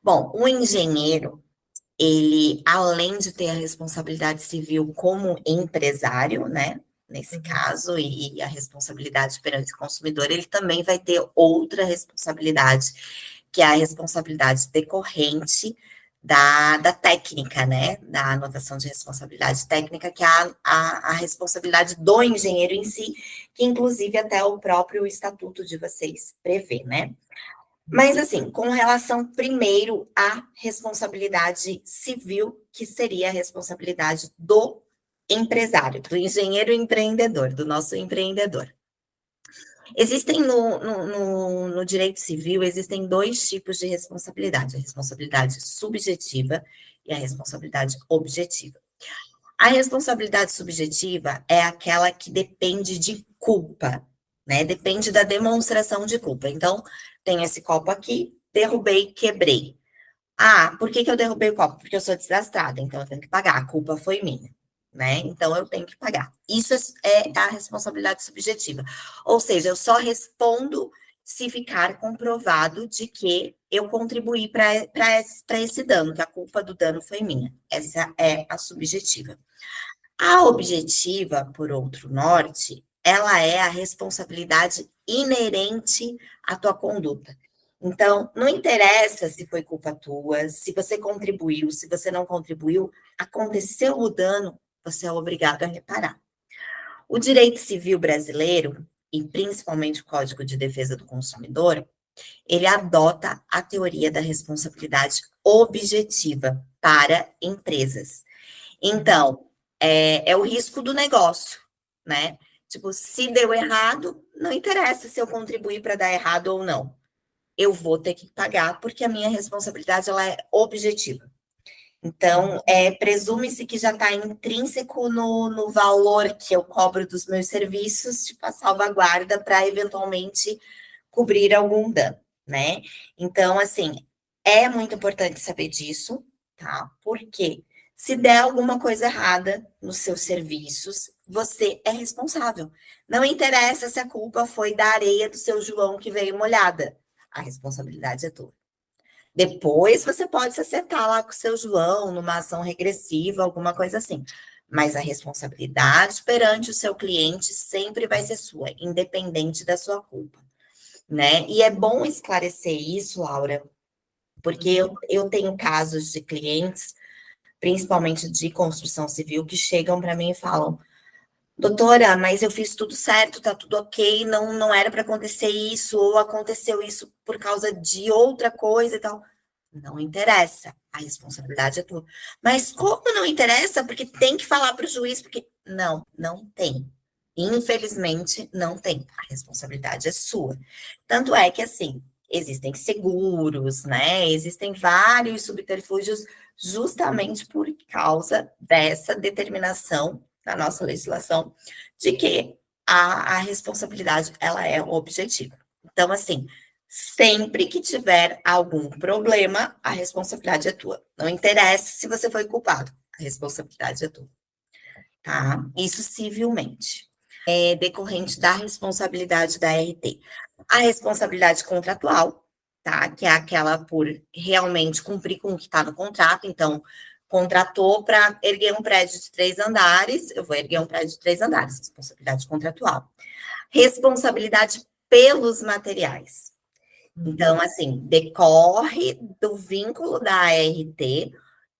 Bom, o engenheiro, ele, além de ter a responsabilidade civil como empresário, né? Nesse caso, e a responsabilidade perante o consumidor, ele também vai ter outra responsabilidade, que é a responsabilidade decorrente da técnica, né? Da anotação de responsabilidade técnica, que é a responsabilidade do engenheiro em si, que inclusive até o próprio estatuto de vocês prevê, né? Mas, assim, com relação primeiro à responsabilidade civil, que seria a responsabilidade do empresário, do engenheiro empreendedor, do nosso empreendedor. Existem no direito civil, existem dois tipos de responsabilidade: a responsabilidade subjetiva e a responsabilidade objetiva. A responsabilidade subjetiva é aquela que depende de culpa, né? Depende da demonstração de culpa. Então, tem esse copo aqui, derrubei, quebrei. Ah, por que eu derrubei o copo? Porque eu sou desastrada, então eu tenho que pagar, a culpa foi minha, né? Então eu tenho que pagar. Isso é a responsabilidade subjetiva. Ou seja, eu só respondo se ficar comprovado de que eu contribuí para esse dano, que a culpa do dano foi minha. Essa é a subjetiva. A objetiva, por outro norte, ela é a responsabilidade inerente à tua conduta. Então, não interessa se foi culpa tua, se você contribuiu, se você não contribuiu, aconteceu o dano, você é obrigado a reparar. O direito civil brasileiro, e principalmente o Código de Defesa do Consumidor, ele adota a teoria da responsabilidade objetiva para empresas. Então, é o risco do negócio, né? Tipo, se deu errado, não interessa se eu contribuir para dar errado ou não. Eu vou ter que pagar, porque a minha responsabilidade ela é objetiva. Então, presume-se que já está intrínseco no valor que eu cobro dos meus serviços, tipo a salvaguarda para eventualmente cobrir algum dano, né? Então, assim, é muito importante saber disso, tá? Porque se der alguma coisa errada nos seus serviços, você é responsável. Não interessa se a culpa foi da areia do seu João que veio molhada. A responsabilidade é tua. Depois você pode se acertar lá com o seu João, numa ação regressiva, alguma coisa assim. Mas a responsabilidade perante o seu cliente sempre vai ser sua, independente da sua culpa, né? E é bom esclarecer isso, Laura, porque eu tenho casos de clientes, principalmente de construção civil, que chegam para mim e falam: doutora, mas eu fiz tudo certo, tá tudo ok, não era para acontecer isso, ou aconteceu isso por causa de outra coisa e tal. Não interessa, a responsabilidade é tua. Mas como não interessa? Porque tem que falar para o juiz, porque não tem. Infelizmente, não tem. A responsabilidade é sua. Tanto é que, assim, existem seguros, né? Existem vários subterfúgios justamente por causa dessa determinação da nossa legislação de que a responsabilidade, ela é o objetivo. Então, assim, sempre que tiver algum problema, a responsabilidade é tua. Não interessa se você foi culpado, a responsabilidade é tua. Tá? Isso civilmente. É decorrente da responsabilidade da RT. A responsabilidade contratual, tá? Que é aquela por realmente cumprir com o que está no contrato. Então, contratou para erguer um prédio de 3 andares, eu vou erguer um prédio de 3 andares, responsabilidade contratual. Responsabilidade pelos materiais. Então, assim, decorre do vínculo da ART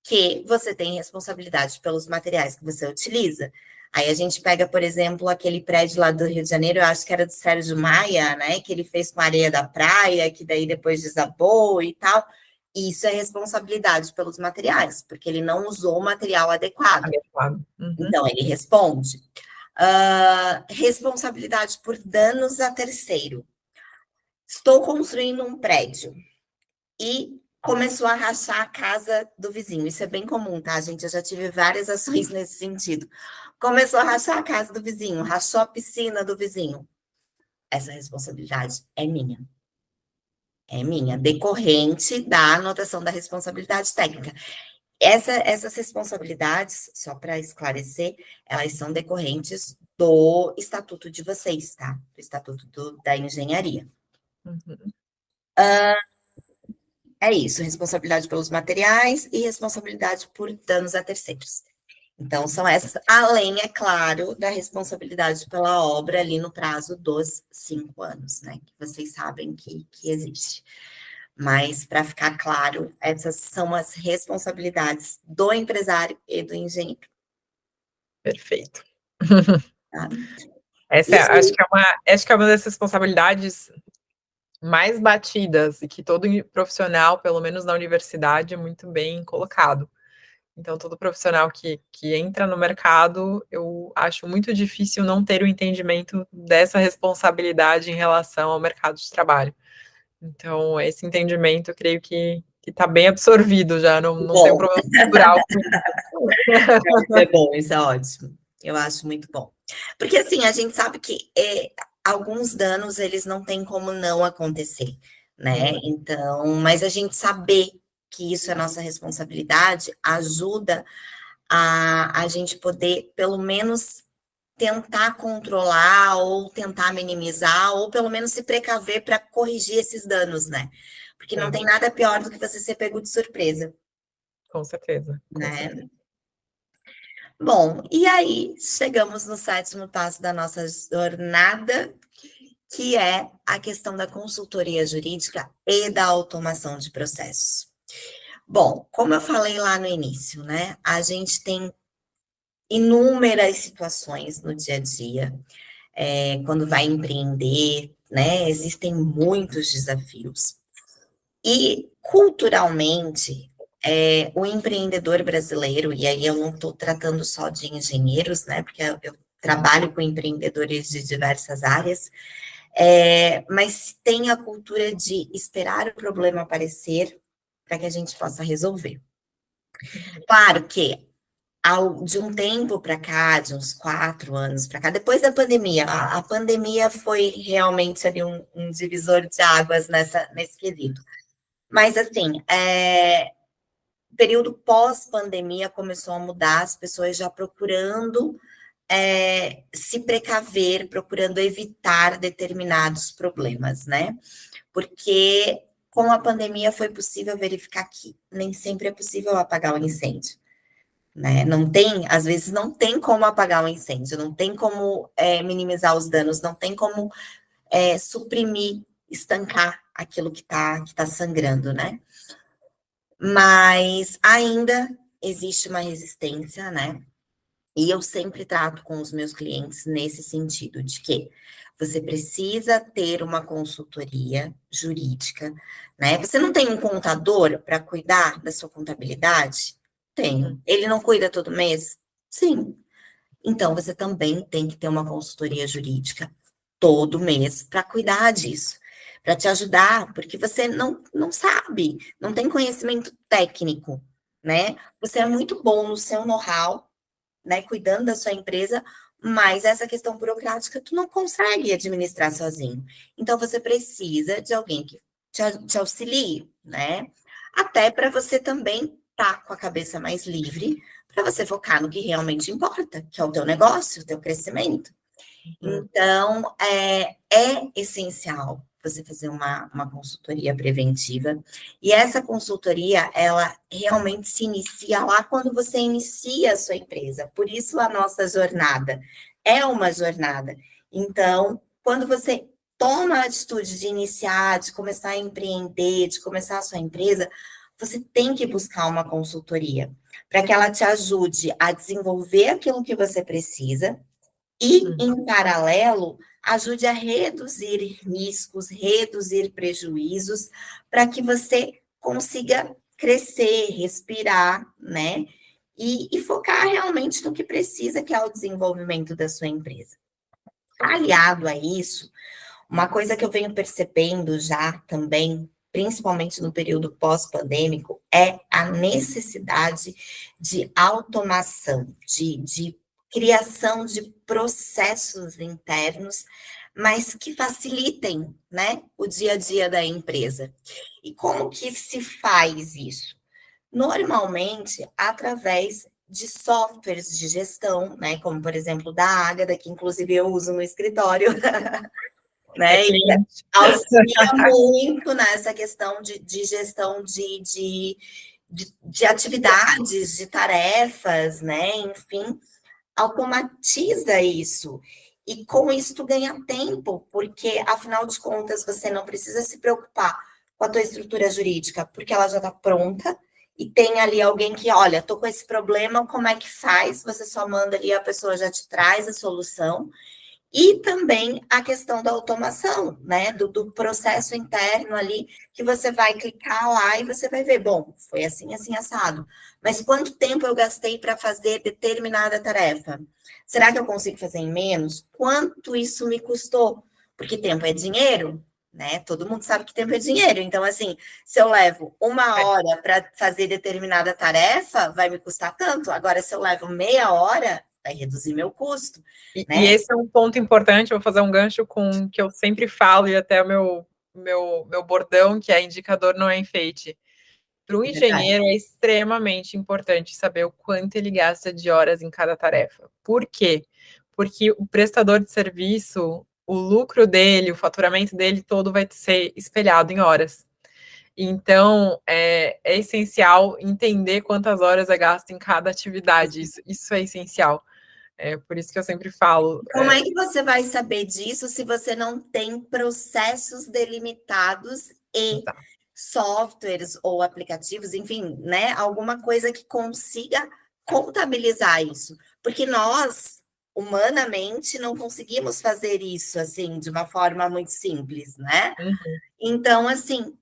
que você tem responsabilidade pelos materiais que você utiliza. Aí a gente pega, por exemplo, aquele prédio lá do Rio de Janeiro, eu acho que era do Sérgio Maia, né? Que ele fez com a areia da praia, que daí depois desabou e tal. Isso é responsabilidade pelos materiais, porque ele não usou o material adequado. Adequado. Uhum. Então, ele responde. Responsabilidade por danos a terceiro. Estou construindo um prédio e começou a rachar a casa do vizinho. Isso é bem comum, tá, gente? Eu já tive várias ações nesse sentido. Começou a rachar a casa do vizinho, rachou a piscina do vizinho. Essa responsabilidade é minha. É minha, decorrente da anotação da responsabilidade técnica. Essas responsabilidades, só para esclarecer, elas são decorrentes do estatuto de vocês, tá? Do estatuto da engenharia. Uhum. É isso, responsabilidade pelos materiais e responsabilidade por danos a terceiros. Então, são essas, além, é claro, da responsabilidade pela obra ali no prazo dos 5 anos, né? Que vocês sabem que existe. Mas, para ficar claro, essas são as responsabilidades do empresário e do engenheiro. Perfeito. Tá? Essa é, acho que é uma das responsabilidades mais batidas e que todo profissional, pelo menos na universidade, é muito bem colocado. Então, todo profissional que entra no mercado, eu acho muito difícil não ter o entendimento dessa responsabilidade em relação ao mercado de trabalho. Então, esse entendimento, eu creio que está bem absorvido já, não tem um problema cultural com Isso é bom, isso é ótimo. Eu acho muito bom. Porque, assim, a gente sabe que alguns danos, eles não têm como não acontecer, né? Então, mas a gente saber que isso é nossa responsabilidade ajuda a gente poder, pelo menos, tentar controlar ou tentar minimizar, ou pelo menos se precaver para corrigir esses danos, né? Porque não tem nada pior do que você ser pego de surpresa. Com certeza. Né? Bom, e aí chegamos no 7º passo da nossa jornada, que é a questão da consultoria jurídica e da automação de processos. Bom, como eu falei lá no início, né? A gente tem inúmeras situações no dia a dia, quando vai empreender, né? Existem muitos desafios. E culturalmente, o empreendedor brasileiro, e aí eu não estou tratando só de engenheiros, né? Porque eu trabalho com empreendedores de diversas áreas, mas tem a cultura de esperar o problema aparecer para que a gente possa resolver. Claro que de um tempo para cá, de uns 4 anos para cá, depois da pandemia, a pandemia foi realmente ali um divisor de águas nesse quesito. Mas, assim, período pós-pandemia começou a mudar, as pessoas já procurando se precaver, procurando evitar determinados problemas, né? Porque com a pandemia foi possível verificar que nem sempre é possível apagar o incêndio, né? Não tem, às vezes não tem como apagar um incêndio, não tem como minimizar os danos, não tem como suprimir, estancar aquilo que tá sangrando, né? Mas ainda existe uma resistência, né? E eu sempre trato com os meus clientes nesse sentido, de que você precisa ter uma consultoria jurídica, né? Você não tem um contador para cuidar da sua contabilidade? Tenho. Ele não cuida todo mês? Sim. Então, você também tem que ter uma consultoria jurídica todo mês para cuidar disso, para te ajudar, porque você não sabe, não tem conhecimento técnico, né? Você é muito bom no seu know-how, né, cuidando da sua empresa, mas essa questão burocrática tu não consegue administrar sozinho. Então, você precisa de alguém que te auxilie, né? Até para você também estar com a cabeça mais livre, para você focar no que realmente importa, que é o teu negócio, o teu crescimento. Então, é essencial você fazer uma consultoria preventiva. E essa consultoria, ela realmente se inicia lá quando você inicia a sua empresa. Por isso, a nossa jornada é uma jornada. Então, quando você toma a atitude de iniciar, de começar a empreender, de começar a sua empresa, você tem que buscar uma consultoria para que ela te ajude a desenvolver aquilo que você precisa e, em paralelo, ajude a reduzir riscos, reduzir prejuízos, para que você consiga crescer, respirar, né? E focar realmente no que precisa, que é o desenvolvimento da sua empresa. Aliado a isso, uma coisa que eu venho percebendo já também, principalmente no período pós-pandêmico, é a necessidade de automação, de criação de processos internos, mas que facilitem, né, o dia a dia da empresa. E como que se faz isso? Normalmente, através de softwares de gestão, né, como por exemplo da Ágada, que inclusive eu uso no escritório, É né? E cliente. auxilia muito nessa questão de gestão de atividades, de tarefas, né? Enfim, automatiza isso. E com isso tu ganha tempo, porque afinal de contas você não precisa se preocupar com a tua estrutura jurídica, porque ela já está pronta e tem ali alguém que, olha, tô com esse problema, como é que faz? Você só manda ali, a pessoa já te traz a solução. E também a questão da automação, né? Do processo interno ali, que você vai clicar lá e você vai ver, bom, foi assim, assim, assado. Mas quanto tempo eu gastei para fazer determinada tarefa? Será que eu consigo fazer em menos? Quanto isso me custou? Porque tempo é dinheiro, né? Todo mundo sabe que tempo é dinheiro. Então, assim, se eu levo 1 hora para fazer determinada tarefa, vai me custar tanto. Agora, se eu levo meia hora, vai reduzir meu custo, E né? esse é um ponto importante, vou fazer um gancho com o que eu sempre falo, e até o meu bordão, que é indicador não é enfeite. Para o Verdade. engenheiro é extremamente importante saber o quanto ele gasta de horas em cada tarefa. Por quê? Porque o prestador de serviço, o lucro dele, o faturamento dele todo vai ser espelhado em horas. Então, é essencial entender quantas horas é gasto em cada atividade. Isso é essencial. Por isso que eu sempre falo. Como é que você vai saber disso se você não tem processos delimitados e Exato. softwares ou aplicativos, enfim, né? Alguma coisa que consiga contabilizar isso. Porque nós, humanamente, não conseguimos fazer isso assim de uma forma muito simples, né? Uhum. Então, assim,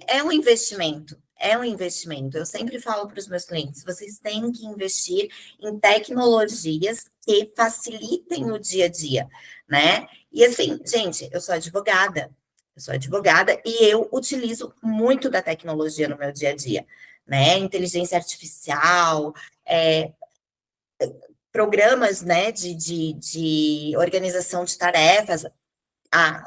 é um investimento. É um investimento. Eu sempre falo para os meus clientes: vocês têm que investir em tecnologias que facilitem o dia a dia, né? E assim, gente, eu sou advogada. Eu sou advogada e eu utilizo muito da tecnologia no meu dia a dia, né? Inteligência artificial, programas, né, de organização de tarefas, a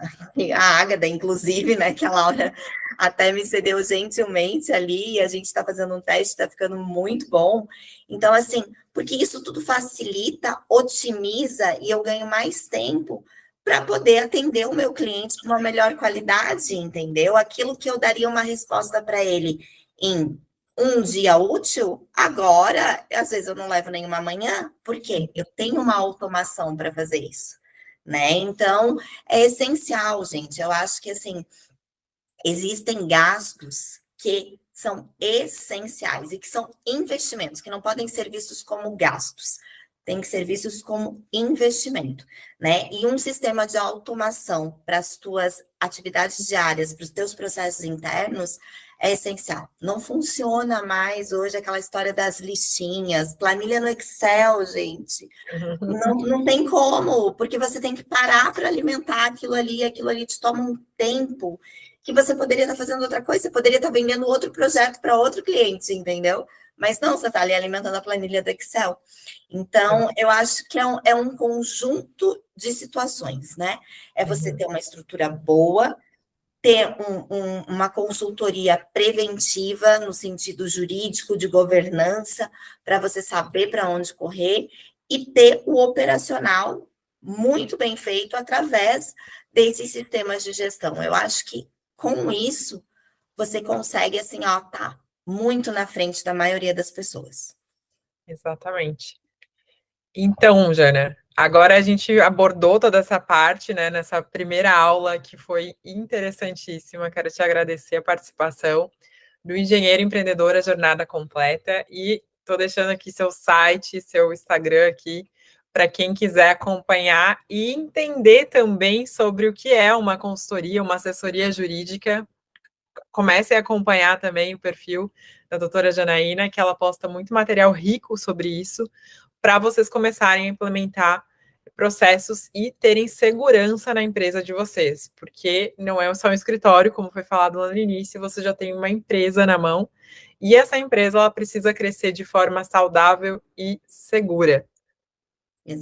Ágada, inclusive, né, que a Laura até me cedeu gentilmente ali, e a gente está fazendo um teste, está ficando muito bom. Então, assim, porque isso tudo facilita, otimiza, e eu ganho mais tempo para poder atender o meu cliente com uma melhor qualidade, entendeu? Aquilo que eu daria uma resposta para ele em um dia útil, agora, às vezes eu não levo nenhuma manhã, porque eu tenho uma automação para fazer isso, né? Então, é essencial, gente. Eu acho que, assim, existem gastos que são essenciais e que são investimentos, que não podem ser vistos como gastos, tem que ser vistos como investimento, né? E um sistema de automação para as tuas atividades diárias, para os teus processos internos, é essencial. Não funciona mais hoje aquela história das listinhas, planilha no Excel, gente. Não tem como, porque você tem que parar para alimentar aquilo ali te toma um tempo que você poderia estar fazendo outra coisa, você poderia estar vendendo outro projeto para outro cliente, entendeu? Mas não, você está ali alimentando a planilha do Excel. Então, eu acho que é um conjunto de situações, né? É você ter uma estrutura boa, ter uma consultoria preventiva no sentido jurídico, de governança, para você saber para onde correr, e ter o operacional muito bem feito através desses sistemas de gestão. Eu acho que com isso você consegue, assim, ó, tá muito na frente da maioria das pessoas. Exatamente. Então, Jana, agora a gente abordou toda essa parte, né, nessa primeira aula que foi interessantíssima. Quero te agradecer a participação do Engenheiro Empreendedor, a Jornada Completa, e estou deixando aqui seu site, seu Instagram aqui, para quem quiser acompanhar e entender também sobre o que é uma consultoria, uma assessoria jurídica. Comece a acompanhar também o perfil da doutora Janaína, que ela posta muito material rico sobre isso, para vocês começarem a implementar processos e terem segurança na empresa de vocês, porque não é só um escritório, como foi falado lá no início, você já tem uma empresa na mão, e essa empresa ela precisa crescer de forma saudável e segura.